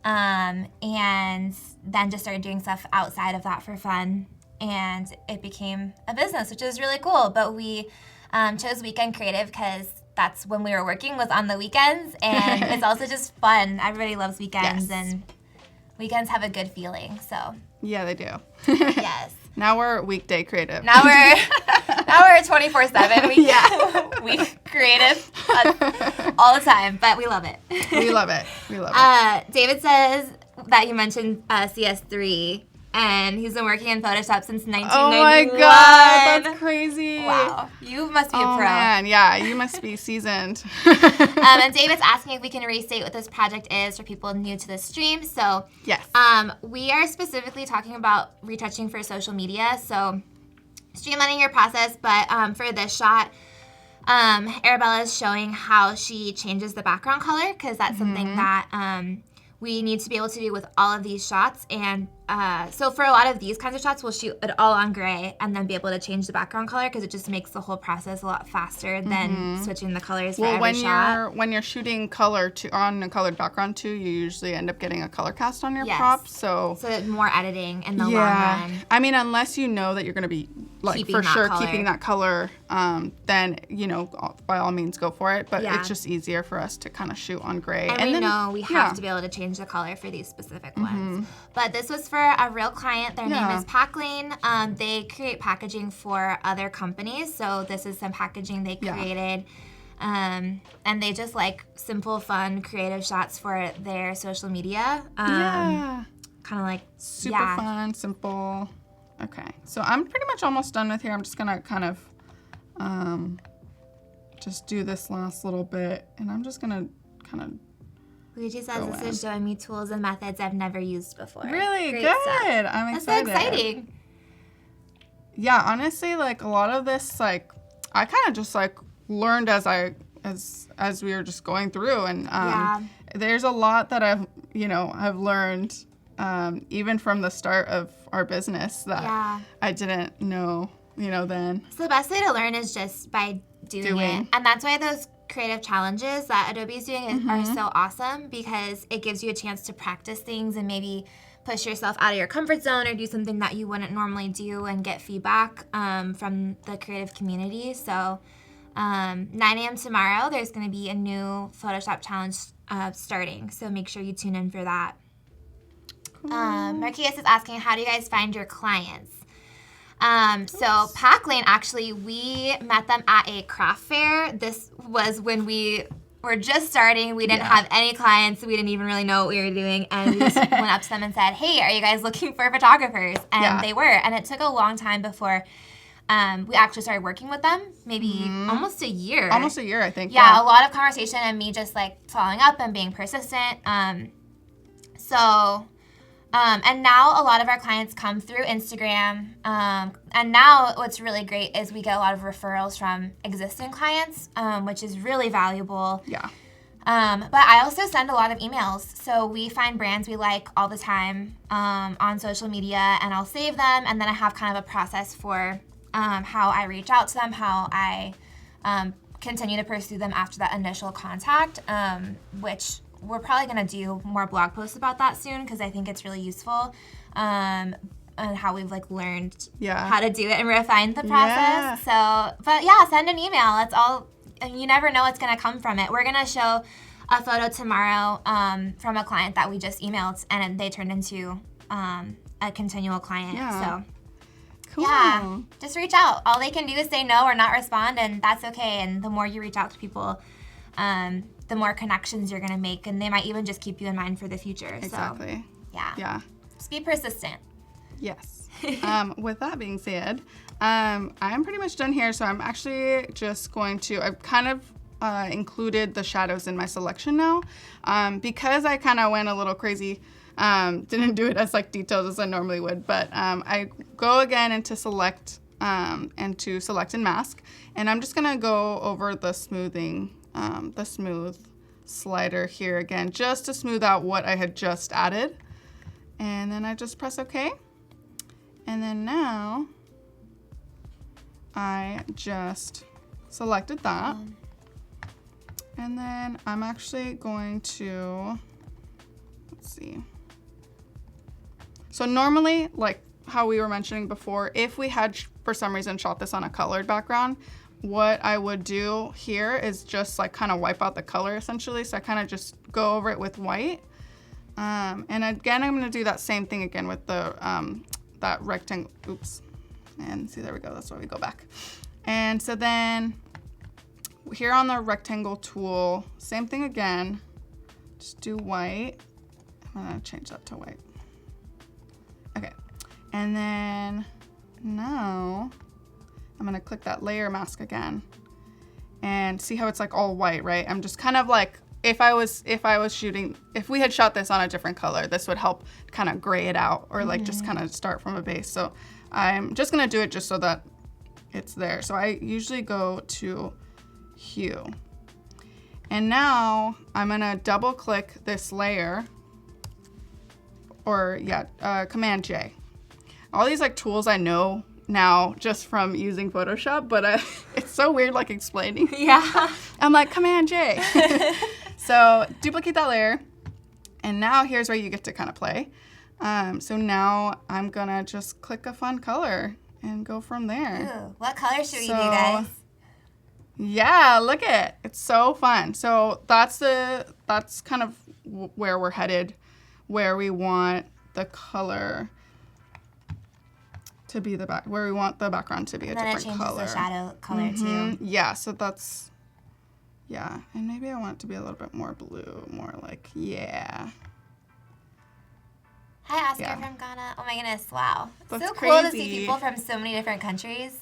And then just started doing stuff outside of that for fun. And it became a business, which is really cool. But we chose Weekend Creative because that's when we were working, was on the weekends. And it's also just fun. Everybody loves weekends, and weekends have a good feeling. So yeah, they do. Yes. Now we're weekday creative. Now we're 24/7 week creative all the time, but we love it. We love it. We love it. David says that you mentioned CS3. And he's been working in Photoshop since 1991. Oh my God, that's crazy. Wow, you must be a pro. Man, yeah, you must be seasoned. And David's asking if we can restate what this project is for people new to the stream. So yes, we are specifically talking about retouching for social media. So streamlining your process, but for this shot, Arabella is showing how she changes the background color, because that's something that we need to be able to do with all of these shots. And so for a lot of these kinds of shots, we'll shoot it all on gray and then be able to change the background color, because it just makes the whole process a lot faster than switching the colors for every shot. When you're shooting color on a colored background too, you usually end up getting a color cast on your props. So more editing in the long run. I mean, unless you know that you're going to be keeping that color, then by all means go for it. But it's just easier for us to kind of shoot on gray. And we know we have to be able to change the color for these specific ones. But this was for a real client. Their name is Packlane. They create packaging for other companies. So this is some packaging they created. And they just like simple, fun, creative shots for their social media. Kind of like super fun, simple. Okay, so I'm pretty much almost done with here. I'm just gonna kind of just do this last little bit, and I'm just gonna kind of. Luigi says this is showing me tools and methods I've never used before. Really Great good. Stuff. I'm excited. That's so exciting. Yeah, honestly, like a lot of this, like I kind of just like learned as we were just going through, and there's a lot that I've learned even from the start of our business that I didn't know then. So the best way to learn is just by doing it, and that's why those creative challenges that Adobe is doing are so awesome, because it gives you a chance to practice things and maybe push yourself out of your comfort zone or do something that you wouldn't normally do and get feedback from the creative community. So 9 a.m. tomorrow, there's going to be a new Photoshop challenge starting, so make sure you tune in for that. Cool. Marquise is asking, how do you guys find your clients? So Packlane, actually, we met them at a craft fair. This was when we were just starting. We didn't have any clients. We didn't even really know what we were doing. And we just went up to them and said, hey, are you guys looking for photographers? And they were. And it took a long time before we actually started working with them. Maybe almost a year. Almost a year, I think. Yeah, a lot of conversation and me just like following up and being persistent. And now a lot of our clients come through Instagram. And now what's really great is we get a lot of referrals from existing clients, which is really valuable. Yeah. But I also send a lot of emails. So we find brands we like all the time on social media, and I'll save them. And then I have kind of a process for how I reach out to them, how I continue to pursue them after that initial contact, which we're probably going to do more blog posts about that soon, because I think it's really useful, and how we've like learned how to do it and refine the process. So, but send an email. It's all, you never know what's going to come from it. We're going to show a photo tomorrow from a client that we just emailed, and they turned into a continual client. So. Cool. Yeah, just reach out. All they can do is say no or not respond, and that's okay. And the more you reach out to people, the more connections you're going to make, and they might even just keep you in mind for the future. Exactly. So, yeah. Just be persistent. Yes. With that being said, I'm pretty much done here, so I'm actually just going to, I've kind of included the shadows in my selection now, because I kind of went a little crazy Didn't do it as like detailed as I normally would, but I go again into select and to select and mask, and I'm just gonna go over the smoothing, the smooth slider here again, just to smooth out what I had just added. And then I just press OK. And then now I just selected that. And then I'm actually going to, let's see. So normally, like how we were mentioning before, if we had, for some reason, shot this on a colored background, what I would do here is just like kind of wipe out the color essentially. So I kind of just go over it with white. And again, I'm going to do that same thing again with the that rectangle. Oops. And see, there we go. That's why we go back. And so then here on the rectangle tool, same thing again. Just do white. I'm going to change that to white. Okay. And then now I'm going to click that layer mask again. And see how it's like all white, right? I'm just kind of like, if we had shot this on a different color, this would help kind of gray it out, or like just kind of start from a base. So I'm just gonna do it just so that it's there. So I usually go to hue. And now I'm gonna double click this layer, or Command J. All these like tools I know now just from using Photoshop, but it's so weird like explaining. Yeah. I'm like, Command J. So duplicate that layer, and now here's where you get to kind of play. So now I'm gonna just click a fun color and go from there. Ooh, what color should we do, guys? Yeah, look at it. It's so fun. So that's kind of where we're headed, where we want the color to be where we want the background to be a different color. And then it changes the shadow color too. Yeah, so that's, yeah. And maybe I want it to be a little bit more blue, more like, yeah. Hi, Oscar from Ghana. Oh my goodness, wow. That's so crazy. cool to see people from so many different countries.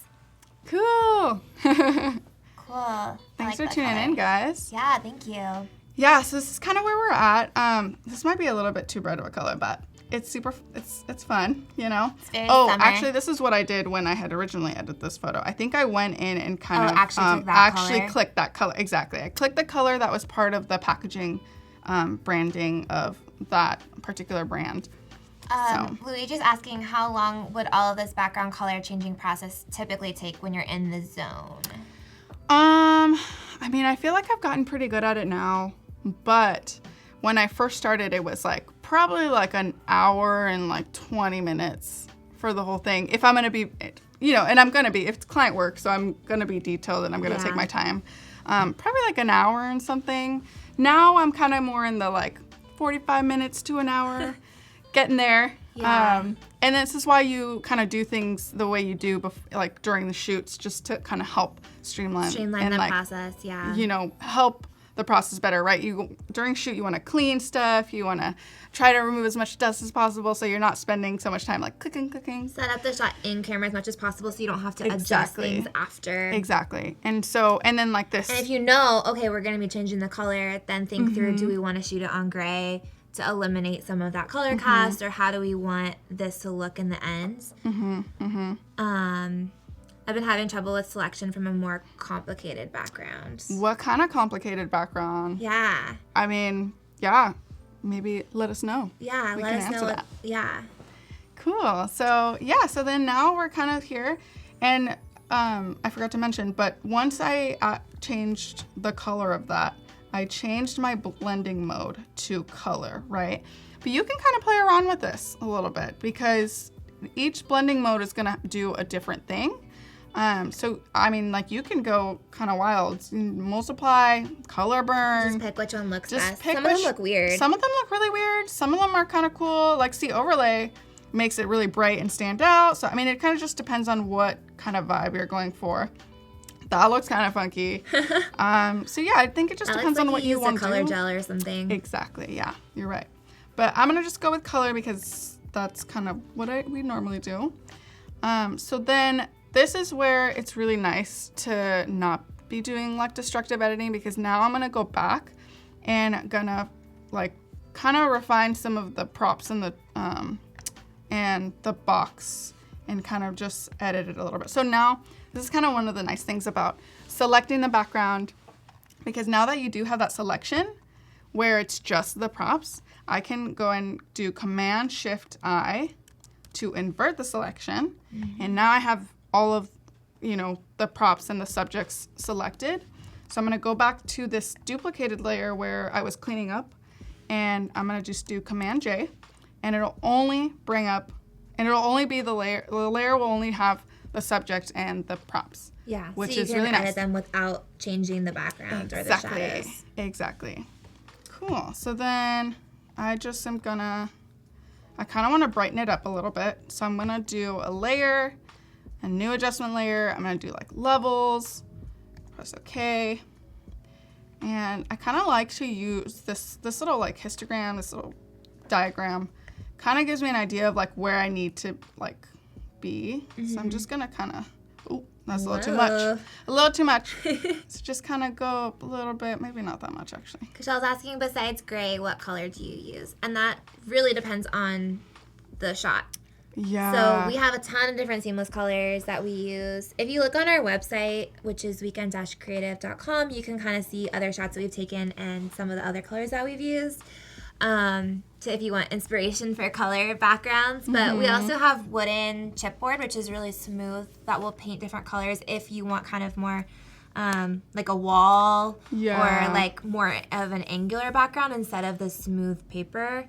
Cool. Cool. Thanks for tuning in, guys. Yeah, thank you. Yeah, so this is kind of where we're at. This might be a little bit too bright of a color, but it's fun, you know? It's very summer. Actually, this is what I did when I had originally edited this photo. I think I went in and kind of actually clicked that color. Exactly. I clicked the color that was part of the packaging branding of that particular brand. Luigi's asking, how long would all of this background color changing process typically take when you're in the zone? I mean, I feel like I've gotten pretty good at it now, but when I first started, it was like probably like an hour and like 20 minutes for the whole thing. If I'm going to be, and I'm going to be, if it's client work, so I'm going to be detailed and I'm going to take my time. Probably like an hour and something. Now I'm kind of more in the like 45 minutes to an hour, getting there. Yeah. And this is why you kind of do things the way you do, like during the shoots, just to kind of help streamline the process. Yeah. Help the process better, right? During shoot, you want to clean stuff. You want to try to remove as much dust as possible, so you're not spending so much time like clicking. Set up the shot in camera as much as possible, so you don't have to adjust things after. Exactly. And then like this. And if you know, okay, we're going to be changing the color, then think through: do we want to shoot it on gray to eliminate some of that color cast, or how do we want this to look in the ends? I've been having trouble with selection from a more complicated background. What kind of complicated background? Yeah. I mean, yeah. Maybe let us know. Yeah, let us know. Yeah. Cool. So, yeah. So then now we're kind of here. And I forgot to mention, but once I changed the color of that, I changed my blending mode to color, right? But you can kind of play around with this a little bit because each blending mode is going to do a different thing. So, I mean, like you can go kind of wild. Multiply, color burn. Just pick which one looks best. Some of them look weird. Some of them look really weird. Some of them are kind of cool. Like, see, overlay makes it really bright and stand out. So, I mean, it kind of just depends on what kind of vibe you're going for. That looks kind of funky. So, yeah, I think it just depends on what you want to do. Color gel or something. Exactly. Yeah, you're right. But I'm going to just go with color because that's kind of what we normally do. So then this is where it's really nice to not be doing like destructive editing, because now I'm going to go back and gonna like kind of refined some of the props in the box and kind of just edited a little bit. So now this is kind of one of the nice things about selecting the background, because now that you do have that selection where it's just the props, I can go and do Command-Shift-I to invert the selection. And now I have all of, the props and the subjects selected. So I'm going to go back to this duplicated layer where I was cleaning up, and I'm going to just do Command-J, and it'll only bring up, and it'll only be the layer will only have the subject and the props. Yeah, which so you is can really edit nice. them without changing the background or the shadows. Exactly. Cool. So then I just am gonna, I kind of want to brighten it up a little bit. So I'm gonna do a layer, a new adjustment layer. I'm gonna do like levels, press OK. And I kind of like to use this little like histogram, this little diagram. Kind of gives me an idea of like where I need to like be. So I'm just gonna kind of, that's a little too much. A little too much. So just kind of go up a little bit. Maybe not that much, actually. Cashelle's asking, besides gray, what color do you use? And that really depends on the shot. Yeah. So we have a ton of different seamless colors that we use. If you look on our website, which is weekend-creative.com, you can kind of see other shots that we've taken and some of the other colors that we've used. If you want inspiration for color backgrounds. But we also have wooden chipboard, which is really smooth, that will paint different colors if you want kind of more like a wall or like more of an angular background instead of the smooth paper,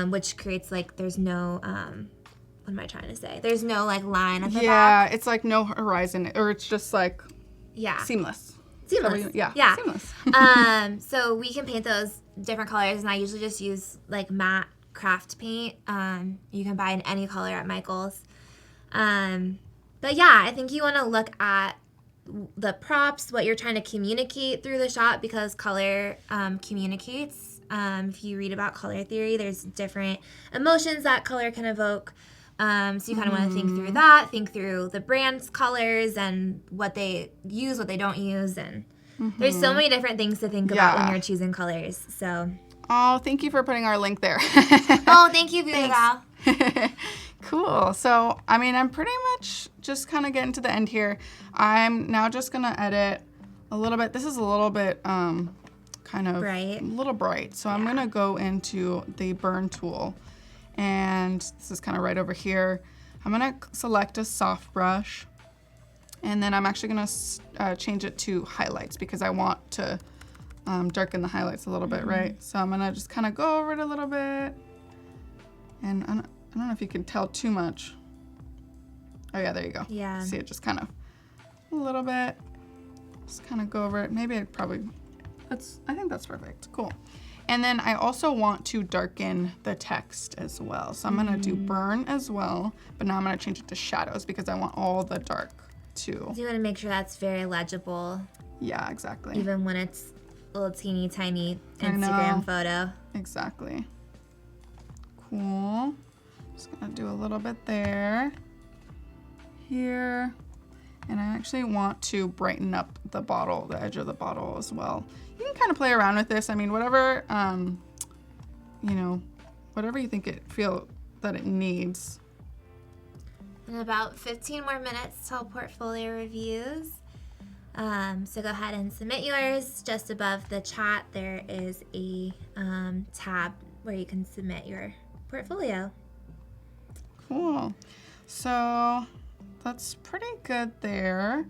which creates like there's no, what am I trying to say? There's no like line at the back. Yeah, it's like no horizon, or it's just like seamless. Seamless. Yeah, seamless. So we can paint those different colors, and I usually just use like matte craft paint. You can buy in any color at Michael's. But yeah, I think you want to look at the props, what you're trying to communicate through the shot, because color communicates. If you read about color theory, there's different emotions that color can evoke. So you kind of want to think through that, think through the brand's colors and what they use, what they don't use, and there's so many different things to think about when you're choosing colors. So. Oh, thank you for putting our link there. Oh, thank you, Val. Cool. So, I mean, I'm pretty much just kind of getting to the end here. I'm now just going to edit a little bit. This is a little bit kind of bright. A little bright. So I'm going to go into the burn tool. And this is kind of right over here. I'm going to select a soft brush. And then I'm actually going to change it to highlights because I want to darken the highlights a little bit, right? So I'm going to just kind of go over it a little bit. And I don't know if you can tell too much. Oh, yeah, there you go. Yeah. See it just kind of a little bit. Just kind of go over it. Maybe I think that's perfect. Cool. And then I also want to darken the text as well. So I'm going to do burn as well, but now I'm going to change it to shadows because I want all the dark too. So you want to make sure that's very legible. Yeah, exactly. Even when it's a little teeny tiny Instagram photo. Exactly. Cool. Just going to do a little bit there. Here. And I actually want to brighten up the bottle, the edge of the bottle as well. You can kind of play around with this. I mean, whatever, whatever you think feel that it needs. In about 15 more minutes till portfolio reviews. So go ahead and submit yours. Just above the chat, there is a tab where you can submit your portfolio. Cool. So that's pretty good there.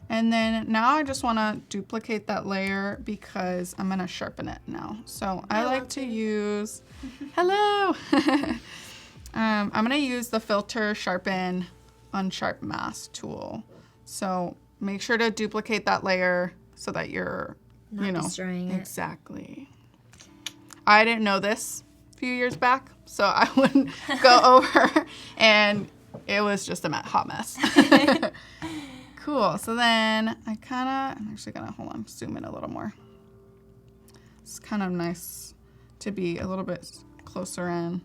And then now I just want to duplicate that layer because I'm going to sharpen it now. So I like to use, hello. I'm going to use the Filter Sharpen Unsharp Mask tool. So make sure to duplicate that layer so that you're, not destroying it. Exactly. I didn't know this a few years back, so I wouldn't go over, and it was just a hot mess. Cool. So then I'm actually going to, hold on, zoom in a little more. It's kind of nice to be a little bit closer in,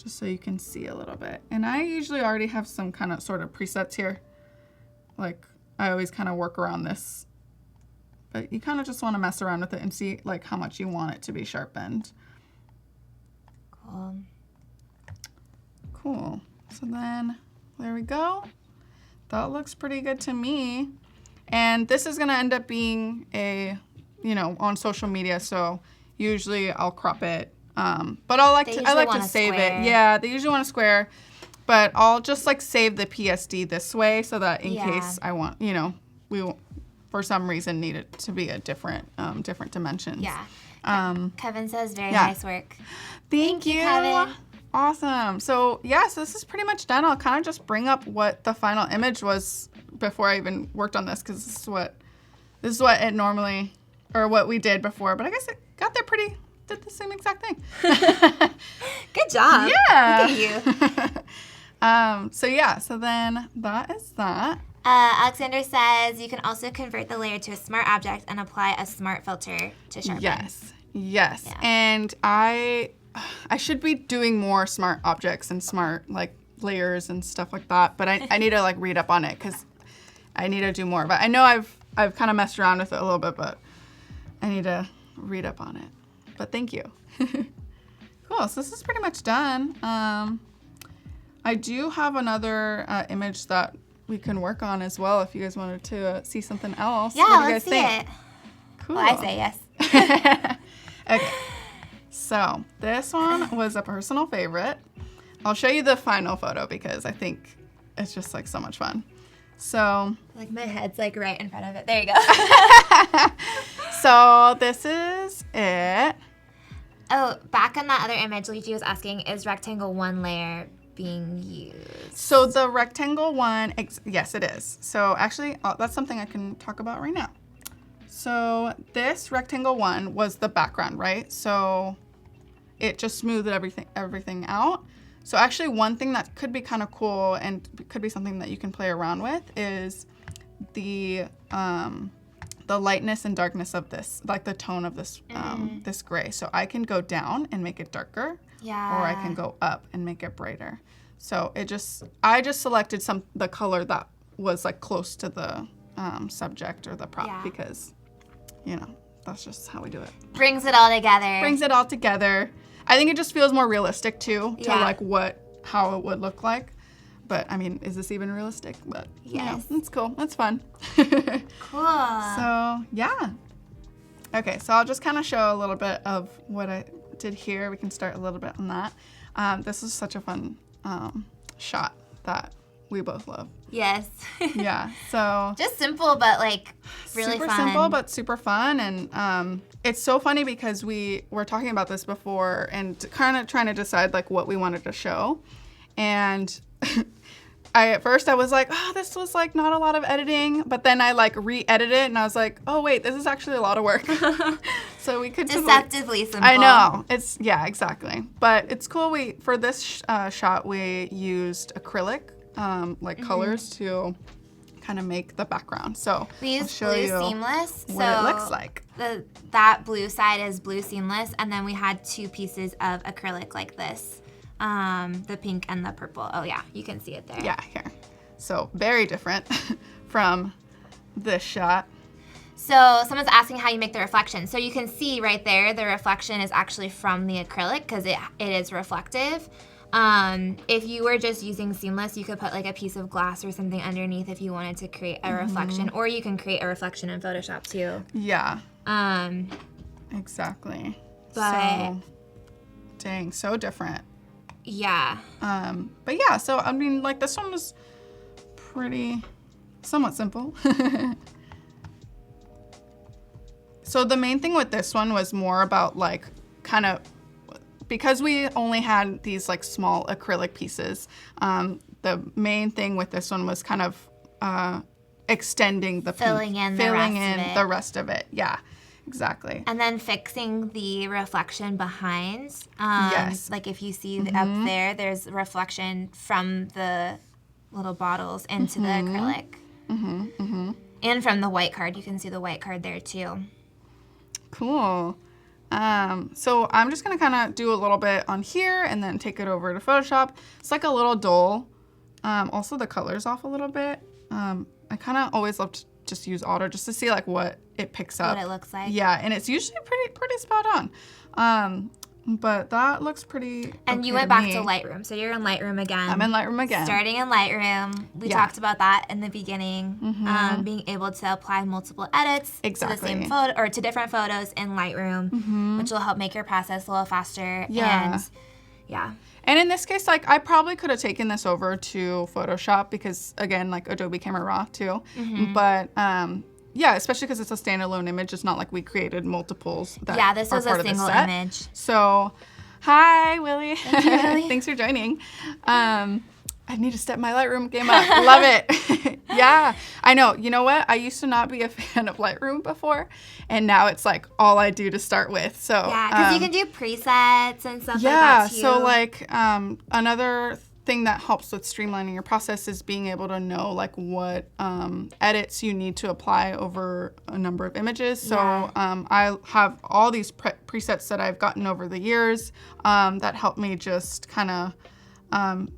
just so you can see a little bit. And I usually already have some kind of sort of presets here. Like, I always kind of work around this. but you kind of just want to mess around with it and see like how much you want it to be sharpened. Cool. So then there we go. That looks pretty good to me. And this is going to end up being a, on social media. So usually I'll crop it. But I like to save it. Yeah, they usually want a square. But I'll just like save the PSD this way so that in case I want, we for some reason need it to be a different dimensions. Yeah. Kevin says very nice work. Thank you, Kevin. Awesome. So so this is pretty much done. I'll kind of just bring up what the final image was before I even worked on this, because this is what it normally, or what we did before. But I guess it got there did the same exact thing. Good job. Yeah. Look at you. So then that is that. Alexander says you can also convert the layer to a smart object and apply a smart filter to sharpen. Yes. Yeah. And I should be doing more smart objects and smart like layers and stuff like that, but I need to like read up on it because I need to do more. But I know I've kind of messed around with it a little bit, but I need to read up on it. But thank you. Cool. So this is pretty much done. I do have another image that we can work on as well if you guys wanted to see something else. Yeah, what do you let's guys see think? it. Cool. Well, I say yes. Okay. So this one was a personal favorite. I'll show you the final photo because I think it's just like so much fun. So like my head's like right in front of it. There you go. So this is it. Oh, back on that other image, Luigi was asking, is rectangle 1 layer being used? So the rectangle one, yes, it is. So actually, that's something I can talk about right now. So this rectangle one was the background, right? So it just smoothed everything out. So actually one thing that could be kind of cool and could be something that you can play around with is the lightness and darkness of this, like the tone of this this gray. So I can go down and make it darker, or I can go up and make it brighter. So I just selected the color that was like close to the subject or the prop because, that's just how we do it. Brings it all together. Brings it all together. I think it just feels more realistic too to like how it would look like. But I mean, is this even realistic? But yes, it's cool. It's fun. Cool. So yeah. Okay, so I'll just kind of show a little bit of what I did here. We can start a little bit on that. This is such a fun shot that we both love. Yes. Yeah. So just simple, but like really super fun. simple, but super fun. And it's so funny because we were talking about this before and kind of trying to decide like what we wanted to show. And at first I was like, oh, this was like not a lot of editing, but then I like re-edited it and I was like, oh wait, this is actually a lot of work. So we could deceptively simple. I know, exactly. But it's cool. For this shot we used acrylic colors to kind of make the background. So we used blue seamless. What it looks like. That blue side is blue seamless, and then we had 2 pieces of acrylic like this. The pink and the purple. Oh yeah, you can see it there. Yeah, here. So very different from this shot. So someone's asking how you make the reflection. So you can see right there, the reflection is actually from the acrylic because it is reflective. If you were just using seamless, you could put like a piece of glass or something underneath if you wanted to create a reflection, or you can create a reflection in Photoshop too. Yeah. Exactly. But dang, so different. Yeah. But yeah, so I mean, like this one was somewhat simple. So the main thing with this one was more about like kind of, because we only had these like small acrylic pieces, the main thing with this one was kind of extending the filling in the rest of it. Yeah. Exactly. And then fixing the reflection behind. Yes. Like if you see up there, there's reflection from the little bottles into the acrylic. And from the white card. You can see the white card there too. Cool. So I'm just going to kind of do a little bit on here and then take it over to Photoshop. It's like a little dull. Also the color's off a little bit. I kind of always loved just use auto just to see like what it picks up. What it looks like. Yeah, and it's usually pretty spot on. But that looks pretty And okay you went to back me. to Lightroom, so you're in Lightroom again. I'm in Lightroom again. Starting in Lightroom. We talked about that in the beginning. Being able to apply multiple edits to the same photo or to different photos in Lightroom, which will help make your process a little faster. Yeah. And yeah. And in this case, like I probably could have taken this over to Photoshop because again, like Adobe Camera Raw too. But yeah, especially because it's a standalone image. It's not like we created multiples. That this are was part a of the single set. image. So, hi, Willie. Thank you, Willie. Thanks for joining. I need to step my Lightroom game up. Love it. Yeah, I know. You know what? I used to not be a fan of Lightroom before, and now it's like all I do to start with. So Yeah, because you can do presets and stuff like that too. So like another thing that helps with streamlining your process is being able to know like what edits you need to apply over a number of images. So I have all these presets that I've gotten over the years that help me just kind of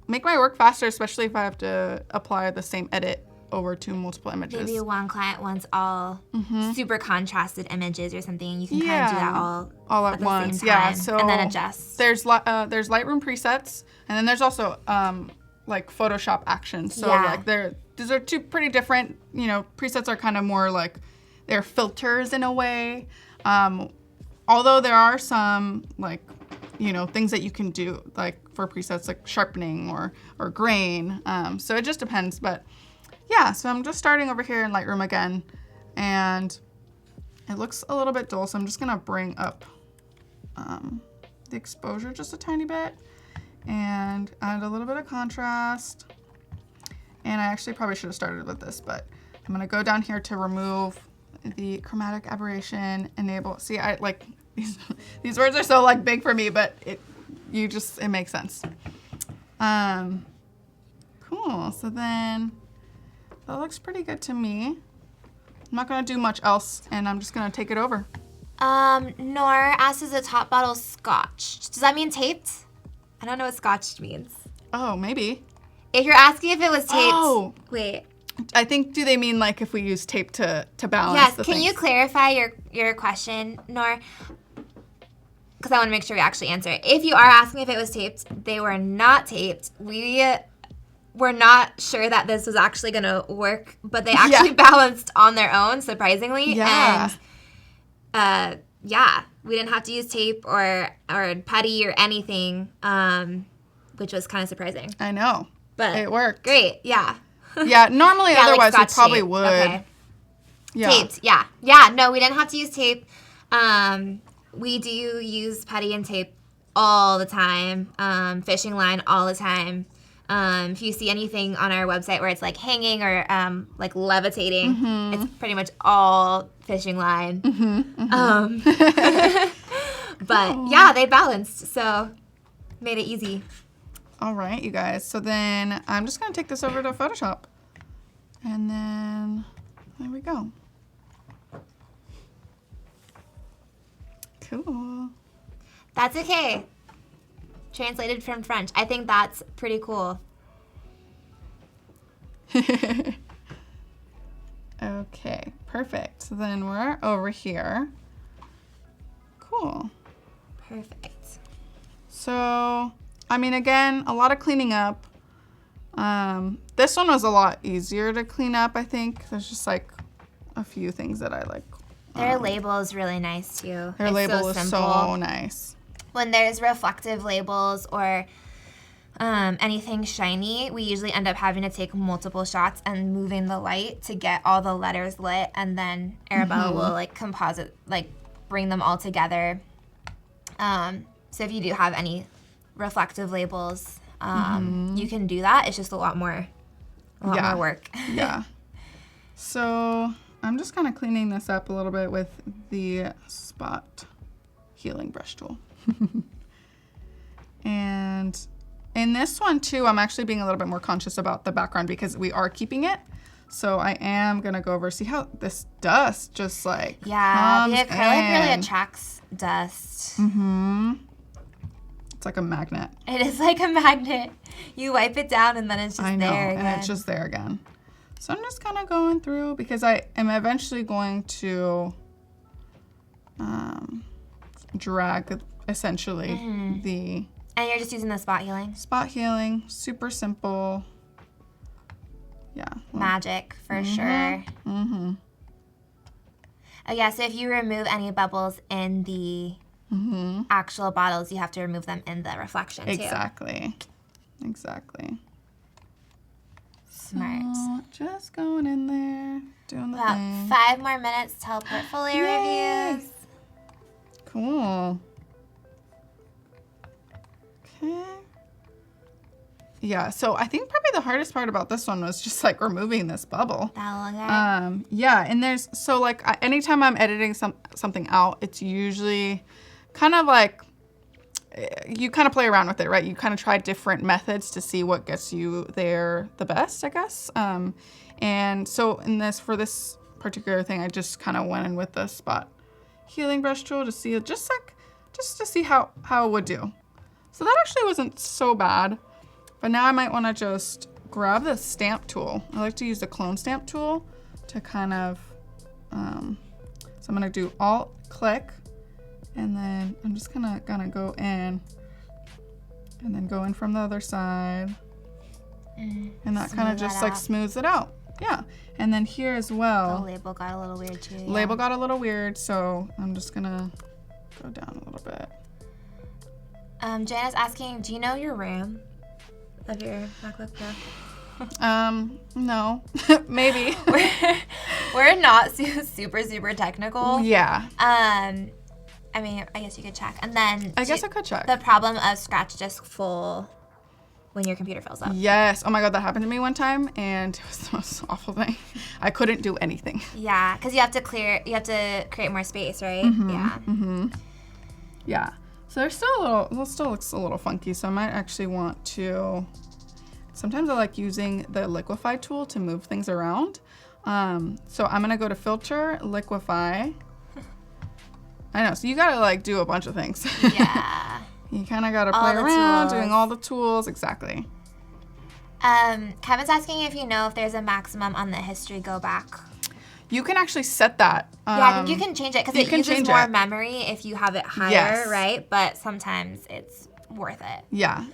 make my work faster, especially if I have to apply the same edit over to multiple images. Maybe one client wants all super contrasted images or something. You can kind of do that all at the once. same time, Yeah, so and then adjust. There's Lightroom presets, and then there's also like Photoshop actions. So like these are two pretty different. You know, presets are kind of more like they're filters in a way. Although there are some like things that you can do like for presets like sharpening or grain. So it just depends, but. Yeah, so I'm just starting over here in Lightroom again, and it looks a little bit dull, so I'm just gonna bring up the exposure just a tiny bit and add a little bit of contrast. And I actually probably should have started with this, but I'm gonna go down here to remove the chromatic aberration, enable. See, I like these words are so like big for me, but it makes sense. Cool. So then. That looks pretty good to me. I'm not gonna do much else, and I'm just gonna take it over. Nor asks, is the top bottle scotched? Does that mean taped? I don't know what scotched means. Oh, maybe. If you're asking if it was taped, wait. I think, do they mean like if we use tape to balance yes, the can things? you clarify your question, Nor? Because I want to make sure we actually answer it. If you are asking if it was taped, they were not taped. We're not sure that this was actually going to work, but they actually balanced on their own, surprisingly. Yeah. And, we didn't have to use tape or putty or anything, which was kind of surprising. I know. But it worked. Great, yeah. Yeah, normally otherwise like we probably tape. would. Okay. Yeah. Taped, yeah. Yeah, no, we didn't have to use tape. We do use putty and tape all the time, fishing line all the time. If you see anything on our website where it's like hanging or like levitating, it's pretty much all fishing line. But yeah, they balanced, so made it easy. All right, you guys. So then I'm just gonna take this over to Photoshop, and then there we go. Cool. That's okay. Translated from French. I think that's pretty cool. Okay, perfect. So then we're over here. Cool. Perfect. So, I mean, again, a lot of cleaning up. This one was a lot easier to clean up, I think. There's just like a few things that I like. Their label is really nice too. Their label is so nice. When there's reflective labels or anything shiny, we usually end up having to take multiple shots and moving the light to get all the letters lit, and then Arabella will like composite, like bring them all together. So if you do have any reflective labels, you can do that. It's just a lot more work. Yeah. So I'm just kind of cleaning this up a little bit with the spot healing brush tool. And in this one too, I'm actually being a little bit more conscious about the background because we are keeping it. So I am gonna go over, see how this dust just like the comes acrylic really in. attracts dust. It's like a magnet. It is like a magnet. You wipe it down and then it's just I know, there again. and it's just there again. So I'm just kind of going through because I am eventually going to drag essentially the And you're just using the spot healing? spot healing, super simple. Yeah. Magic for sure. Oh yeah, so if you remove any bubbles in the actual bottles, you have to remove them in the reflection too. Exactly. Smart. So, just going in there, doing the About thing. 5 more minutes till portfolio Yay. reviews. Cool. Okay. Yeah, so I think probably the hardest part about this one was just like removing this bubble. That little guy. Yeah, and there's, so like anytime I'm editing something out, it's usually kind of like, you kind of play around with it, right? You kind of try different methods to see what gets you there the best, I guess. And so for this particular thing, I just kind of went in with the spot healing brush tool to see, just to see how it would do. So that actually wasn't so bad. But now I might want to just grab the stamp tool. I like to use the clone stamp tool to kind of, so I'm going to do Alt-click, and then I'm just gonna go in, and then go in from the other side. And that kind of just like smooths it out. Yeah. And then here as well. The label got a little weird too. Yeah. Label got a little weird, so I'm just going to go down a little bit. Jana's asking, do you know your RAM of your MacBook Pro? No. Maybe. We're not super technical. Yeah. I mean, I guess you could check. And then I guess I could check. The problem of scratch disk full when your computer fills up. Yes. Oh my God, that happened to me one time, and it was the most awful thing. I couldn't do anything. Yeah, because you have to create more space, right? Yeah. Yeah. So it still looks a little funky, so I might actually want to, sometimes I like using the liquify tool to move things around. So I'm gonna go to filter, liquify. I know, so you gotta like do a bunch of things. Yeah. You kind of gotta play around doing all the tools, exactly. Kevin's asking if you know if there's a maximum on the history go back. You can actually set that. Yeah, I think you can change it because it uses more memory if you have it higher, right? But sometimes it's worth it. Yeah,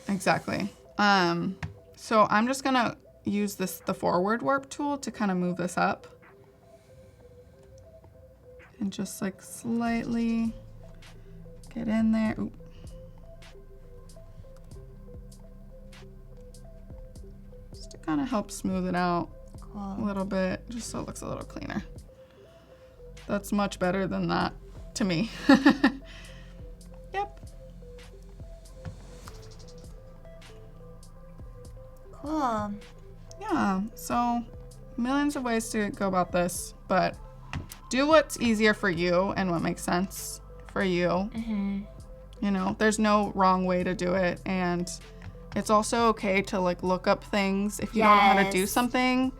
exactly. So I'm just gonna use the forward warp tool to kind of move this up. And just like slightly get in there. Ooh. Just to kind of help smooth it out a little bit, just so it looks a little cleaner. That's much better than that to me. Yep. Cool. Yeah, so millions of ways to go about this, but do what's easier for you and what makes sense for you. You know, there's no wrong way to do it, and it's also okay to like look up things if you don't know how to do something.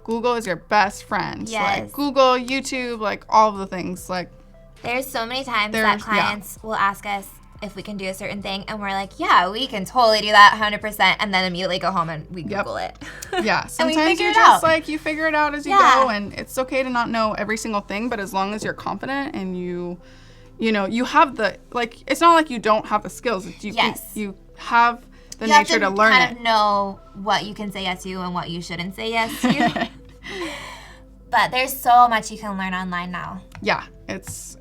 Google is your best friend. Like Google, YouTube, like all of the things. Like there's so many times that clients will ask us if we can do a certain thing, and we're like, yeah, we can totally do that 100%, and then immediately go home and we Google it. Yeah, sometimes you just like, you figure it out as you go, and it's okay to not know every single thing, but as long as you're confident and you know, you have the, like, it's not like you don't have the skills. It's, you have the nature to learn it. You kind of know what you can say yes to and what you shouldn't say yes to. But there's so much you can learn online now. Yeah, there's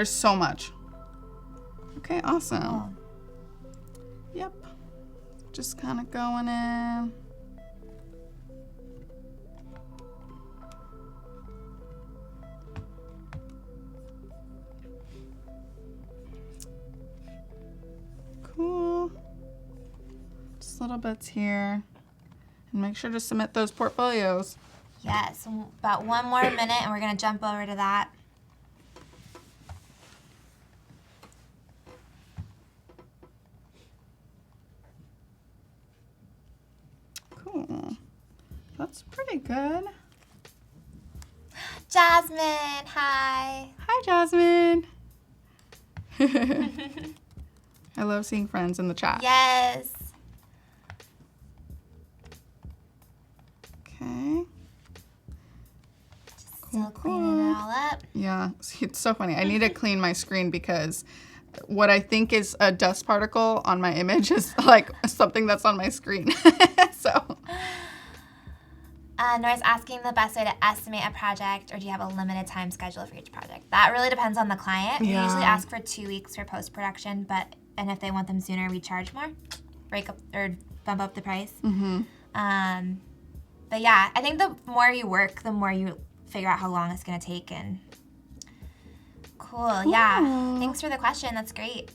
so much. Okay, awesome. Cool. Yep. Just kind of going in. Cool. Just little bits here. And make sure to submit those portfolios. Yes, about one more minute and we're going to jump over to that. Cool. That's pretty good. Jasmine, hi. Hi, Jasmine. I love seeing friends in the chat. Yes. Still cleaning it all up. Yeah, it's so funny. I need to clean my screen because what I think is a dust particle on my image is like something that's on my screen. So. Nora's asking the best way to estimate a project, or do you have a limited time schedule for each project? That really depends on the client. Yeah. We usually ask for 2 weeks for post-production, and if they want them sooner, we charge more, bump up the price. Mm-hmm. But yeah, I think the more you work, the more you figure out how long it's gonna take. And cool, yeah. Thanks for the question. That's great.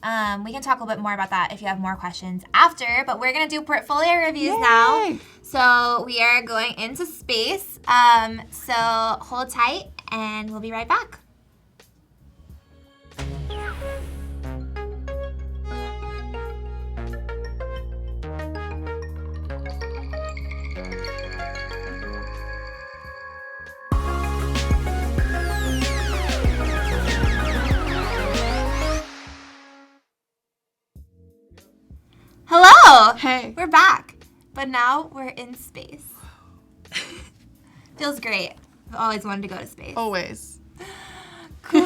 We can talk a little bit more about that if you have more questions after. But we're gonna do portfolio reviews now. So we are going into space. So hold tight, and we'll be right back. Hello! Hey. We're back, but now we're in space. Feels great. I've always wanted to go to space. Always. Cool.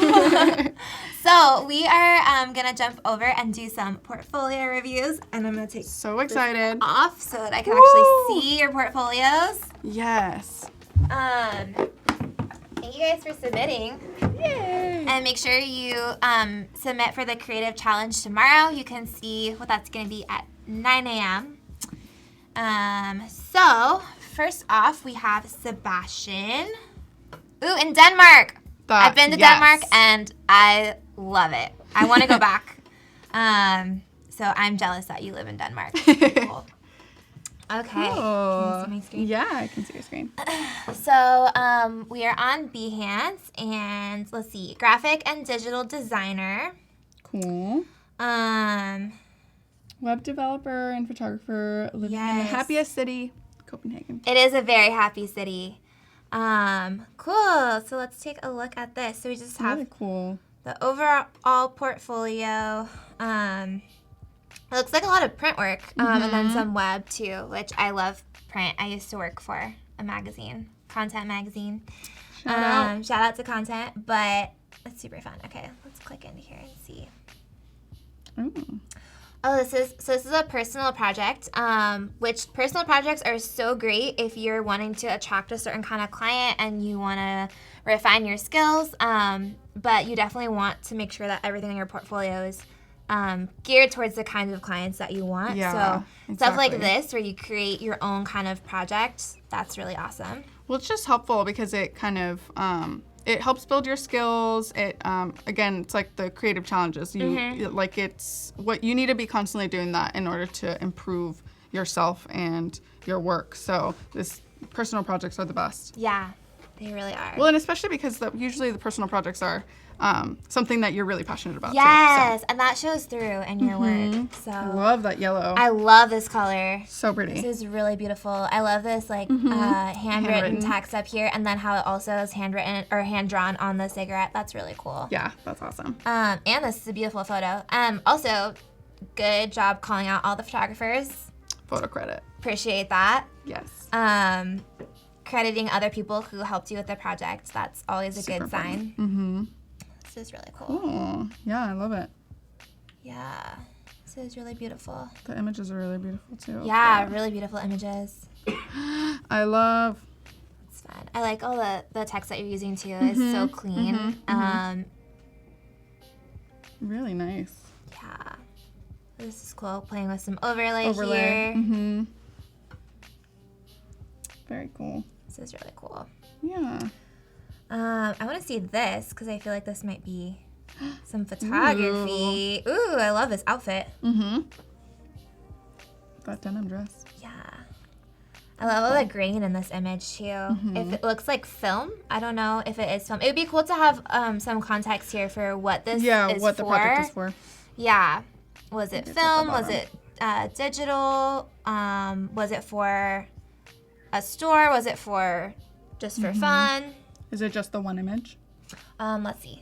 So we are gonna jump over and do some portfolio reviews, and I'm gonna take So excited. off so that I can actually see your portfolios. Yes. Thank you guys for submitting. Yay. And make sure you submit for the creative challenge tomorrow. You can see what that's going to be at 9 a.m. So, first off, we have Sebastian. Ooh, in Denmark. I've been to Denmark, and I love it. I want to go back. So, I'm jealous that you live in Denmark. Cool. Okay. Cool. Can you see my screen? Yeah, I can see your screen. So we are on Behance, and let's see, graphic and digital designer. Cool. Web developer and photographer living in the happiest city, Copenhagen. It is a very happy city. Cool. So let's take a look at this. So we just have Really cool. the overall portfolio. It looks like a lot of print work, and then some web too, which I love print. I used to work for a magazine, Content magazine. Shout out to Content, but it's super fun. Okay, let's click into here and see. Ooh. Oh, this is a personal project, which personal projects are so great if you're wanting to attract a certain kind of client and you want to refine your skills, but you definitely want to make sure that everything in your portfolio is geared towards the kinds of clients that you want. Yeah, so stuff like this, where you create your own kind of project, that's really awesome. Well, it's just helpful because it kind of it helps build your skills. It again, it's like the creative challenges. It's what you need to be constantly doing that in order to improve yourself and your work. So this personal projects are the best. Yeah, they really are. Well, and especially because usually the personal projects are something that you're really passionate about. Yes, too, so. And that shows through in your work. So I love that yellow. I love this color. So pretty. This is really beautiful. I love this handwritten text up here, and then how it also is handwritten or hand drawn on the cigarette. That's really cool. Yeah, that's awesome. And this is a beautiful photo. Also, good job calling out all the photographers. Photo credit. Appreciate that. Yes. Crediting other people who helped you with the project. That's always a good sign. Mm-hmm. This is really cool. Oh, yeah, I love it. Yeah, this is really beautiful. The images are really beautiful too. Yeah, really beautiful images. I love. It's fun. I like all the text that you're using too. It's so clean. Really nice. Yeah, this is cool. Playing with some overlay here. Mm-hmm. Very cool. This is really cool. Yeah. I want to see this because I feel like this might be some photography. Ooh, I love this outfit. Mm-hmm. That denim dress. Yeah. I love all the grain in this image too. If it looks like film, I don't know if it is film. It would be cool to have some context here for what this is what for. the project is for. Yeah. Was it film? Was it digital? Was it for a store? Was it for just for fun? Is it just the one image? Let's see.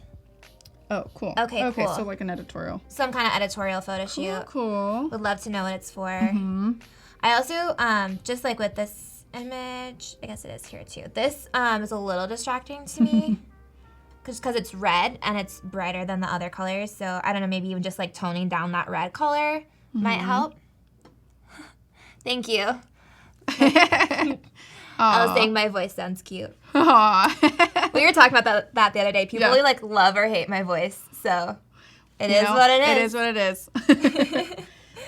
Oh, cool. Okay, cool. So like an editorial. Some kind of editorial photo shoot. Cool. Would love to know what it's for. I also, just like with this image. I guess it is here too. This is a little distracting to me because it's red and it's brighter than the other colors. So I don't know, maybe even just like toning down that red color might help. Thank you. I was saying my voice sounds cute. We were talking about that the other day. People really like love or hate my voice. So it is what it is. It is what it is.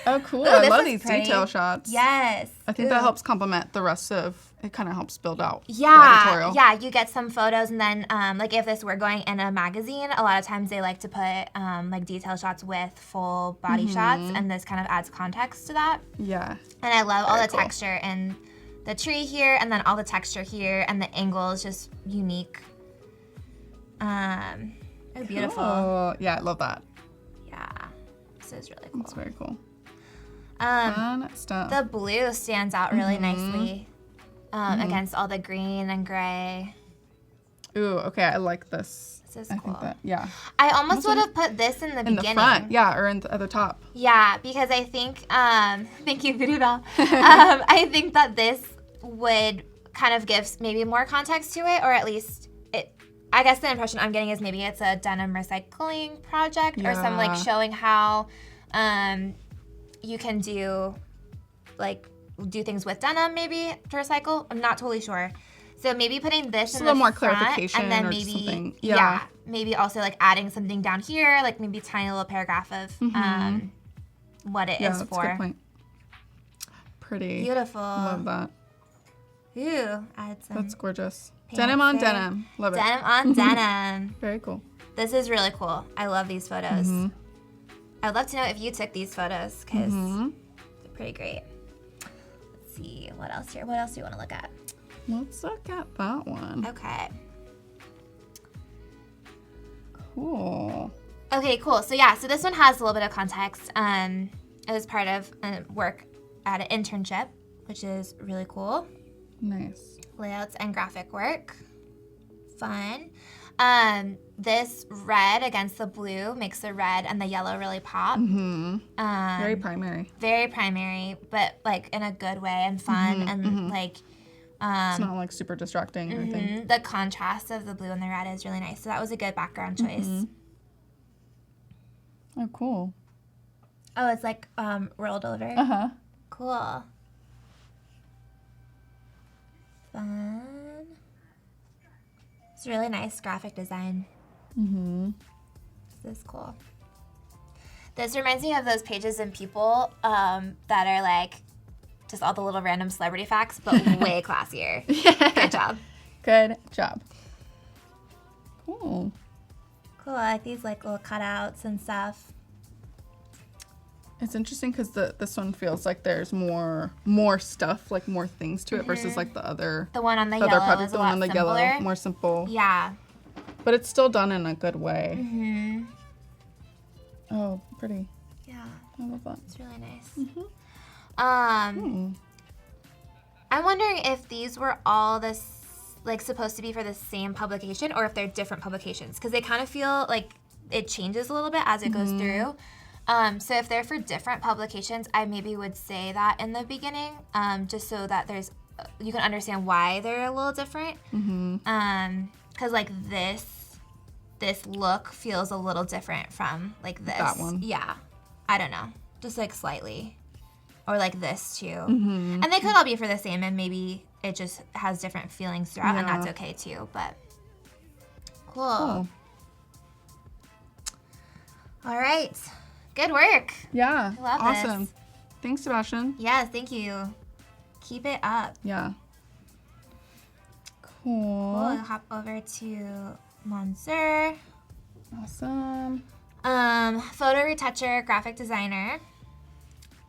Oh, cool. I love these pretty. detail shots. Yes. I think that helps complement the rest of, it kind of helps build out the editorial. editorial. Yeah, you get some photos, and then like if this were going in a magazine, a lot of times they like to put like detail shots with full body shots, and this kind of adds context to that. Yeah. And I love all the texture in the tree here, and then all the texture here, and the angle is just unique. They're beautiful. Cool. Yeah, I love that. Yeah, this is really cool. It's very cool. Fun stuff. The blue stands out really nicely against all the green and gray. Ooh, okay, I like this. This is I cool. think that, yeah. I almost would have put this in the beginning. In the front, yeah, or at the top. Yeah, because I think, thank you, Voodoo Bell. I think that this would kind of give maybe more context to it, or at least I guess the impression I'm getting is maybe it's a denim recycling project or some like showing how you can do things with denim maybe to recycle. I'm not totally sure. So maybe putting this in the front, more clarification, and then or maybe something. Maybe also like adding something down here, like maybe a tiny little paragraph of what it is that's for. A good point. Pretty. Beautiful. Love that. Ooh, add some. That's gorgeous. Pants Denim on there. denim. Love it. Denim on denim. Very cool. This is really cool. I love these photos. I'd love to know if you took these photos because they're pretty great. Let's see, what else here? What else do you want to look at? Let's look at that one. Okay. Cool. Okay, cool. So yeah, so this one has a little bit of context. It was part of work at an internship, which is really cool. Nice. Layouts and graphic work. Fun. This red against the blue makes the red and the yellow really pop. Very primary. Very primary, but like in a good way and fun and like. It's not like super distracting or anything. The contrast of the blue and the red is really nice. So that was a good background choice. Oh, cool. Oh, it's like rolled over. Cool. Fun. It's really nice graphic design. This is cool. This reminds me of those pages in People that are like just all the little random celebrity facts, but way classier. Good job. Good job. Cool. Cool. I like these like little cutouts and stuff. It's interesting because this one feels like there's more stuff, like more things to it versus like the other. The one on the other yellow project, is the a one lot on the simpler. yellow, more simple. Yeah. But it's still done in a good way. Oh, pretty. Yeah. I love that. It's really nice. I'm wondering if these were all supposed to be for the same publication or if they're different publications because they kind of feel like it changes a little bit as it goes through. So if they're for different publications, I maybe would say that in the beginning, just so that you can understand why they're a little different. Because like this look feels a little different from like this. That one. Yeah. I don't know. Just like slightly. Or like this too. And they could all be for the same and maybe it just has different feelings throughout and that's okay too. But cool. All right. Good work. Yeah. I love awesome. this. Thanks, Sebastian. Yes, thank you. Keep it up. Yeah. Cool. We'll hop over to Monsieur. Awesome. Photo retoucher, graphic designer.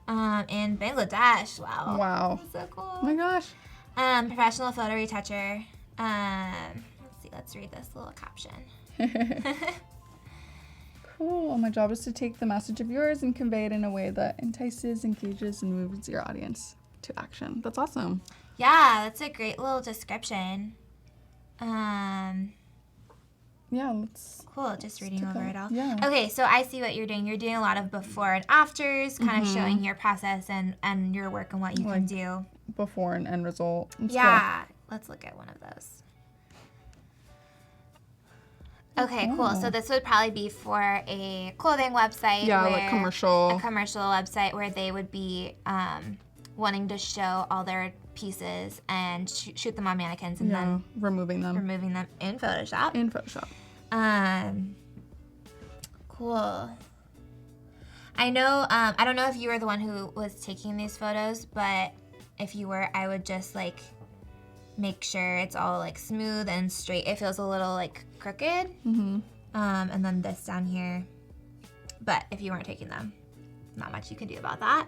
In Bangladesh. Wow. Wow. That's so cool. Oh my gosh. Professional photo retoucher. Let's see. Let's read this little caption. Cool. My job is to take the message of yours and convey it in a way that entices, engages, and moves your audience to action. That's awesome. Yeah, that's a great little description. Yeah, let's... Cool, just reading over it all. Yeah. Okay, so I see what you're doing. You're doing a lot of before and afters, kind of showing your process and your work and what you can do. before and end result. It's yeah. Let's look at one of those. Okay, cool. So this would probably be for a clothing website. Yeah, like commercial. A commercial website where they would be wanting to show all their pieces and shoot them on mannequins and then removing them in Photoshop. Cool. I know, I don't know if you were the one who was taking these photos, but if you were, I would just like make sure it's all like smooth and straight. It feels a little like crooked. And then this down here. But if you weren't taking them, not much you can do about that.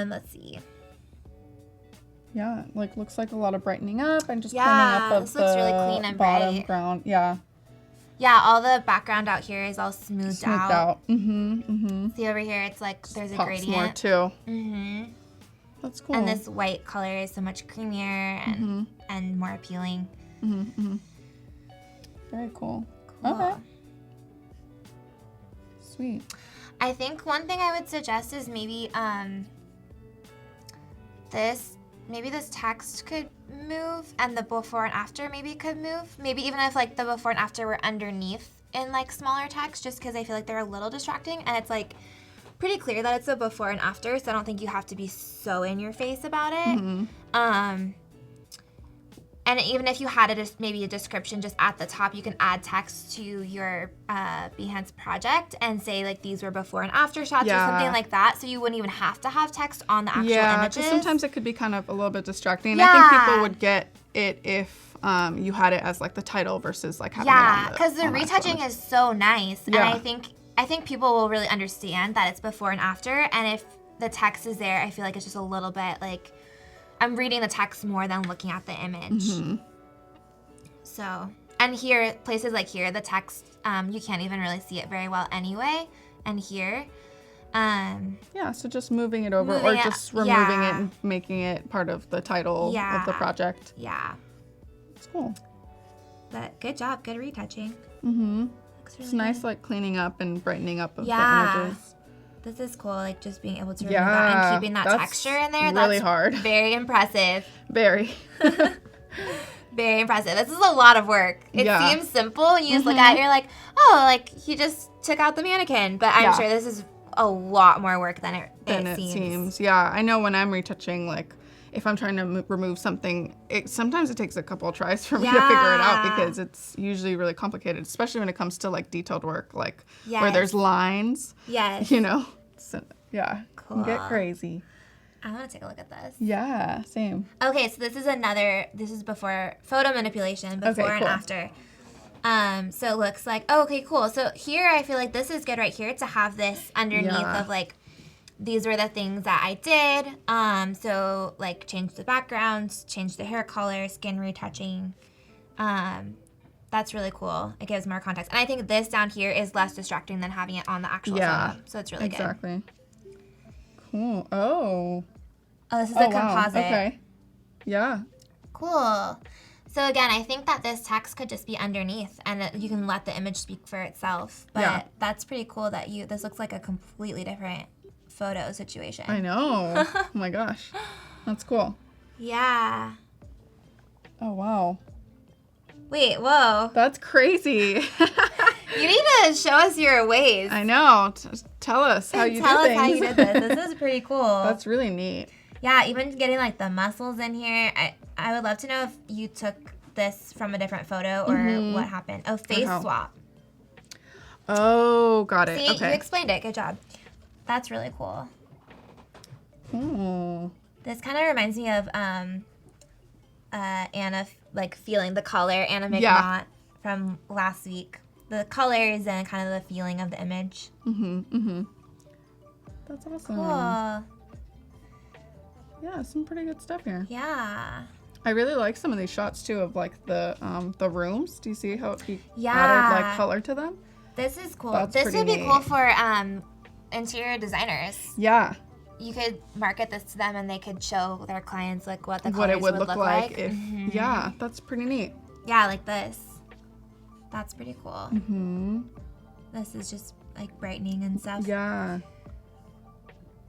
Let's see. Yeah, like looks like a lot of brightening up and just cleaning up of this looks really clean and bottom bright. ground. Yeah. Yeah, all the background out here is all smoothed out. See over here, it's like there's a Pops gradient. more too. That's cool. And this white color is so much creamier and more appealing. Very cool. Okay. Sweet. I think one thing I would suggest is maybe this text could move and the before and after maybe could move. Maybe even if like the before and after were underneath in like smaller text, just because I feel like they're a little distracting, and it's like pretty clear that it's a before and after, so I don't think you have to be so in your face about it. And even if you had maybe a description just at the top, you can add text to your Behance project and say like these were before and after shots or something like that, so you wouldn't even have to have text on the actual images. Because sometimes it could be kind of a little bit distracting. And I think people would get it if you had it as like the title versus like having it on the because the retouching is so nice, and I think people will really understand that it's before and after, and if the text is there, I feel like it's just a little bit like I'm reading the text more than looking at the image. So, and here, places like here, the text, you can't even really see it very well anyway. And here, so just moving it over or just removing it and making it part of the title of the project. Yeah. It's cool. But good job, good retouching. Looks really it's nice, like cleaning up and brightening up of the images. This is cool, like just being able to remove that and keeping that texture in there. Really that's hard. Very impressive. Very. Very impressive. This is a lot of work. It seems simple when you just look at it, you're like, oh, like he just took out the mannequin. But I'm sure this is a lot more work than it seems. Yeah, I know when I'm retouching, like if I'm trying to remove something, sometimes it takes a couple of tries for me to figure it out because it's usually really complicated, especially when it comes to like detailed work, like where there's lines. You know? So, cool. Get crazy. I want to take a look at this. Yeah, same. Okay, so this is before photo manipulation, before and after. So it looks like, okay, cool. So here I feel like this is good right here to have this underneath of like, these were the things that I did. So like change the backgrounds, change the hair color, skin retouching. That's really cool. It gives more context. And I think this down here is less distracting than having it on the actual photo. So it's really good. Exactly. Cool. Oh, this is a composite. Wow. Okay. Yeah. Cool. So again, I think that this text could just be underneath and that you can let the image speak for itself. But that's pretty cool that this looks like a completely different photo situation. I know. Oh my gosh. That's cool. Yeah. Oh, wow. Wait, whoa. That's crazy. You need to show us your ways. I know. Tell us how you did things. Tell us how you did this. This is pretty cool. That's really neat. Yeah, even getting like the muscles in here. I would love to know if you took this from a different photo or what happened. Oh, face swap. Oh, got it. See, okay. You explained it. Good job. That's really cool. Ooh. This kind of reminds me of Anna, like feeling the color, Anna McNaught from last week. The colors and kind of the feeling of the image. That's awesome. Cool. Yeah, some pretty good stuff here. Yeah. I really like some of these shots too of like the rooms. Do you see how he added like color to them? This is cool. That's this would be neat. cool for interior designers. Yeah. You could market this to them and they could show their clients like what the colors what it would look like. if yeah, that's pretty neat. Yeah, like this. That's pretty cool. This is just like brightening and stuff. Yeah.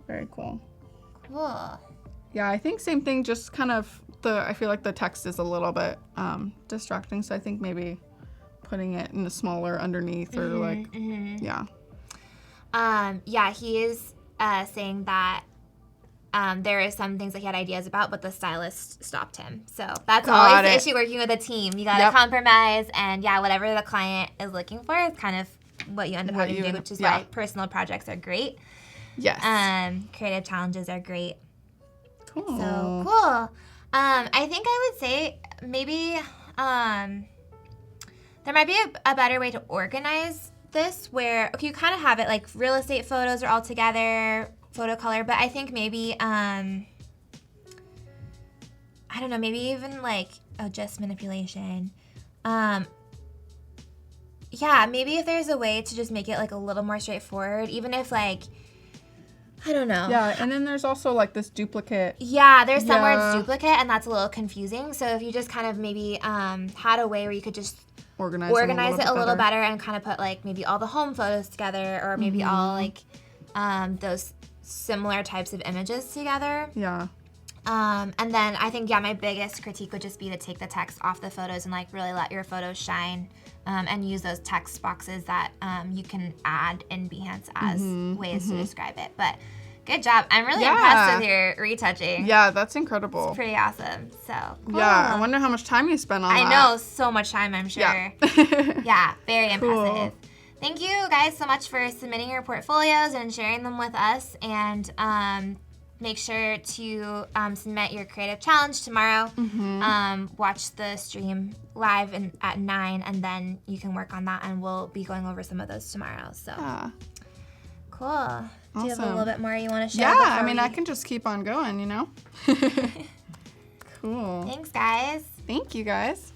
Very cool. Cool. Yeah, I think same thing, just kind of I feel like the text is a little bit distracting, so I think maybe putting it in a smaller underneath or yeah. Yeah, he is saying that there are some things that he had ideas about, but the stylist stopped him. So that's always the issue working with a team. You got to compromise, and whatever the client is looking for is kind of what you end up having to do, which is why personal projects are great. Yes. Creative challenges are great. Cool. So cool. I think I would say maybe there might be a better way to organize this where, okay, you kind of have it like real estate photos are all together, photo color, but I think maybe, I don't know, maybe even like, just manipulation. Maybe if there's a way to just make it like a little more straightforward, even if like, I don't know. Yeah, and then there's also like this duplicate. Yeah, there's somewhere it's duplicate, and that's a little confusing. So if you just kind of maybe had a way where you could just organize it a little better and kind of put like maybe all the home photos together, or maybe all like those similar types of images together. Yeah. And then I think, my biggest critique would just be to take the text off the photos and like really let your photos shine, and use those text boxes that you can add in Behance as ways to describe it. But good job. I'm really impressed with your retouching. Yeah, that's incredible. It's pretty awesome. So cool. Yeah, I wonder how much time you spent on that. I know, so much time, I'm sure. Yeah, very impressive. Thank you guys so much for submitting your portfolios and sharing them with us. And make sure to submit your creative challenge tomorrow. Watch the stream live at 9, and then you can work on that, and we'll be going over some of those tomorrow. So cool. Awesome. Do you have a little bit more you want to share? Yeah, I mean, I can just keep on going, you know? Cool. Thanks, guys. Thank you, guys.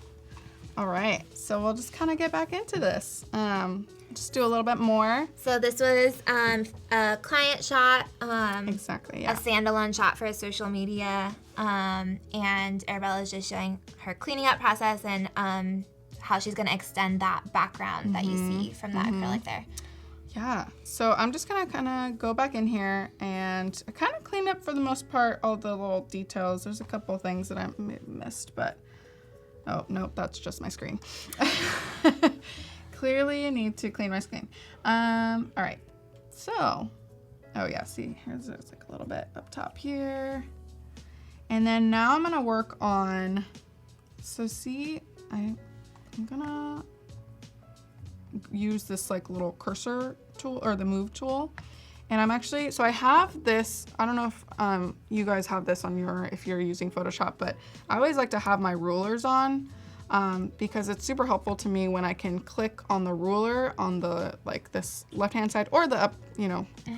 All right, so we'll just kind of get back into this. Just do a little bit more. So this was a client shot. Exactly, A standalone shot for social media. And Arabella is just showing her cleaning up process and how she's going to extend that background that you see from that acrylic there. Yeah, so I'm just going to kind of go back in here and kind of clean up for the most part all the little details. There's a couple things that I missed, but oh, nope, that's just my screen. Clearly you need to clean my screen. All right, so, oh yeah, see, there's like a little bit up top here. And then now I'm gonna work on, so see, I'm gonna use this like little cursor tool or the move tool. And I'm actually, so I have this, I don't know if you guys have this on if you're using Photoshop, but I always like to have my rulers on. Because it's super helpful to me when I can click on the ruler on the, like this left-hand side or the up,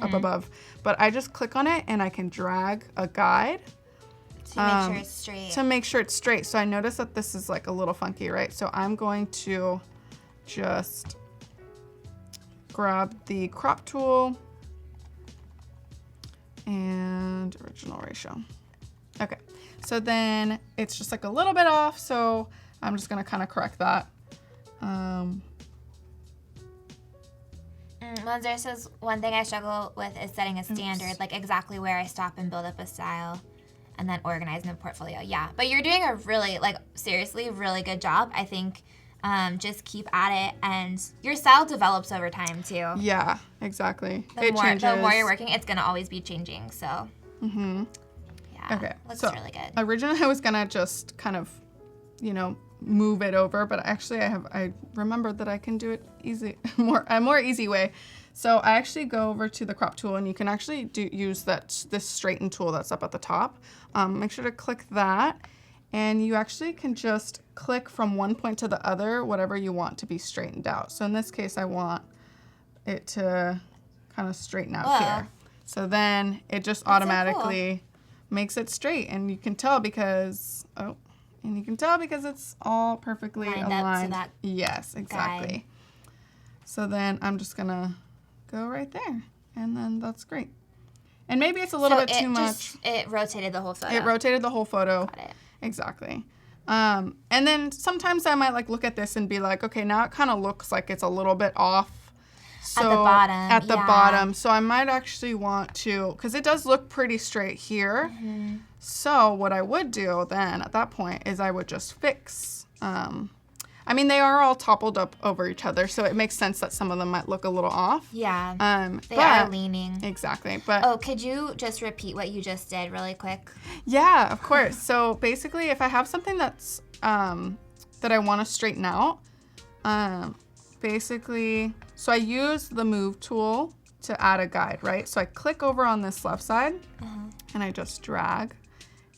up above. But I just click on it and I can drag a guide. To make sure it's straight. To make sure it's straight. So I notice that this is like a little funky, right? So I'm going to just grab the crop tool and original ratio. Okay, so then it's just like a little bit off, so I'm just gonna kind of correct that. Monzer says, one thing I struggle with is setting a standard, like exactly where I stop and build up a style and then organizing the portfolio. Yeah, but you're doing a really, seriously, really good job. I think just keep at it, and your style develops over time too. Yeah, exactly. It changes. The more you're working, it's gonna always be changing, so. Yeah, okay. Looks really good. Originally I was gonna just kind of, move it over, but actually I remembered that I can do it a more easy way. So I actually go over to the crop tool, and you can actually use this straighten tool that's up at the top. Make sure to click that, and you actually can just click from one point to the other, whatever you want to be straightened out. So in this case, I want it to kind of straighten out here. So then it just automatically makes it straight, and you can tell because, it's all perfectly aligned. Up to that yes, exactly. guide. So then I'm just gonna go right there, and then that's great. And maybe it's a little bit too much. It rotated the whole photo. It rotated the whole photo. Got it. Exactly. And then sometimes I might look at this and be like, okay, now it kind of looks like it's a little bit off. So at the bottom. At the bottom. So I might actually want to, because it does look pretty straight here. Mm-hmm. So what I would do then at that point is I would just fix. I mean, they are all toppled up over each other, so it makes sense that some of them might look a little off. Yeah. They are leaning. Exactly. But oh, could you just repeat what you just did really quick? Yeah, of course. So basically, if I have something that's that I want to straighten out, basically, so I use the move tool to add a guide, right? So I click over on this left side, and I just drag,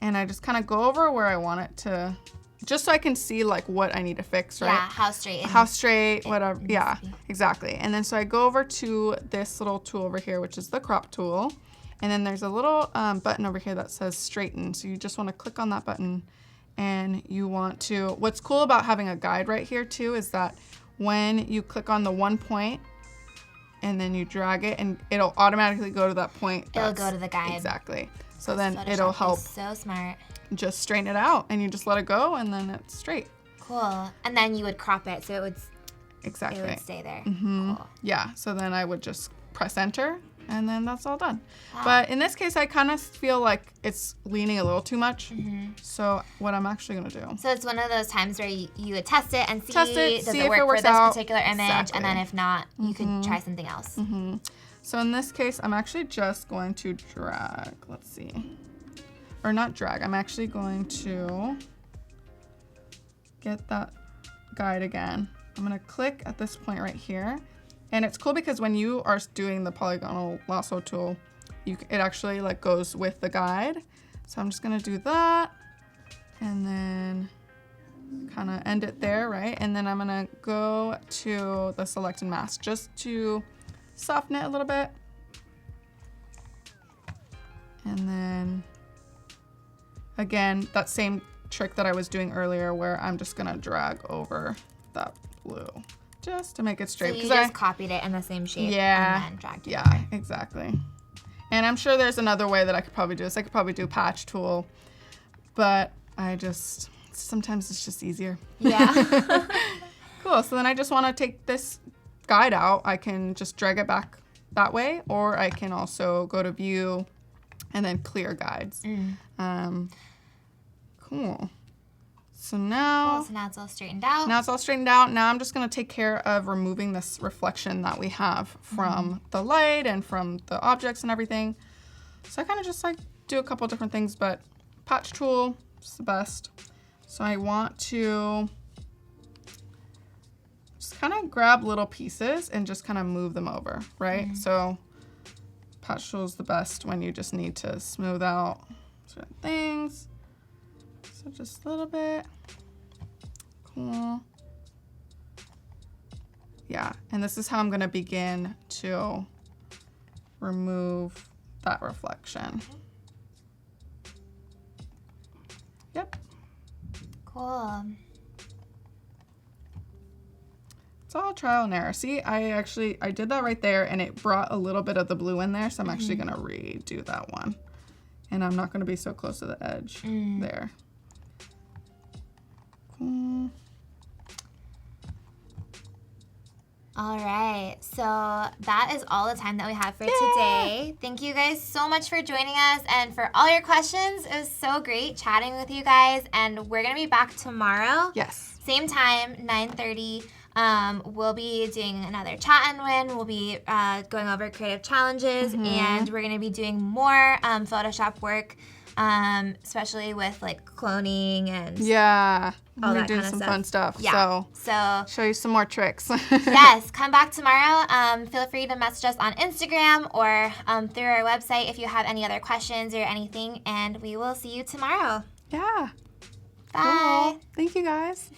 and I just kind of go over where I want it to, just so I can see like what I need to fix, right? Yeah, how straight. Whatever. Yeah, exactly. And then so I go over to this little tool over here, which is the crop tool. And then there's a little button over here that says straighten. So you just want to click on that button, and you want to, what's cool about having a guide right here too is that when you click on the one point and then you drag it, and it'll automatically go to that point. It'll go to the guide. Exactly. So then Photoshop it'll help. is so smart. Just straighten it out, and you just let it go, and then it's straight. Cool. And then you would crop it so it would stay there. Mm-hmm. Cool. Yeah. So then I would just press enter, and then that's all done. Wow. But in this case, I kind of feel like it's leaning a little too much. So what I'm actually going to do. So it's one of those times where you would test it and see, Test it, does see it if work it works for this out. particular image, Exactly. and then if not, you could try something else. So in this case, I'm actually just going to drag. Let's see. Or not drag. I'm actually going to get that guide again. I'm going to click at this point right here. And it's cool because when you are doing the polygonal lasso tool, it actually like goes with the guide. So I'm just going to do that and then kind of end it there, right? And then I'm going to go to the select and mask just to soften it a little bit. And then again, that same trick that I was doing earlier where I'm just going to drag over that blue just to make it straight. So you just copied it in the same shape and then dragged it. Yeah, exactly. And I'm sure there's another way that I could probably do this. I could probably do patch tool, but sometimes it's just easier. Yeah. Cool. So then I just want to take this guide out. I can just drag it back that way, or I can also go to view and then clear guides. Cool. So now it's all straightened out. Now it's all straightened out. Now I'm just going to take care of removing this reflection that we have from the light and from the objects and everything. So I kind of just like do a couple different things, but patch tool is the best. So I want to just kind of grab little pieces and just kind of move them over, right? So patch tool is the best when you just need to smooth out certain things. So just a little bit. Cool. Yeah, and this is how I'm going to begin to remove that reflection. Yep. Cool. It's all trial and error. See, I did that right there, and it brought a little bit of the blue in there, so I'm actually going to redo that one. And I'm not going to be so close to the edge there. Cool. All right, so that is all the time that we have for today. Thank you guys so much for joining us and for all your questions. It was so great chatting with you guys, and we're gonna be back tomorrow. Yes. Same time, 9:30. We'll be doing another chat and win. We'll be going over creative challenges, and we're gonna be doing more Photoshop work, especially with like cloning and all that doing kind of some stuff. fun stuff. Yeah. So show you some more tricks. Yes, come back tomorrow. Feel free to message us on Instagram or through our website if you have any other questions or anything, and we will see you tomorrow. Yeah. Bye. Cool. Thank you guys.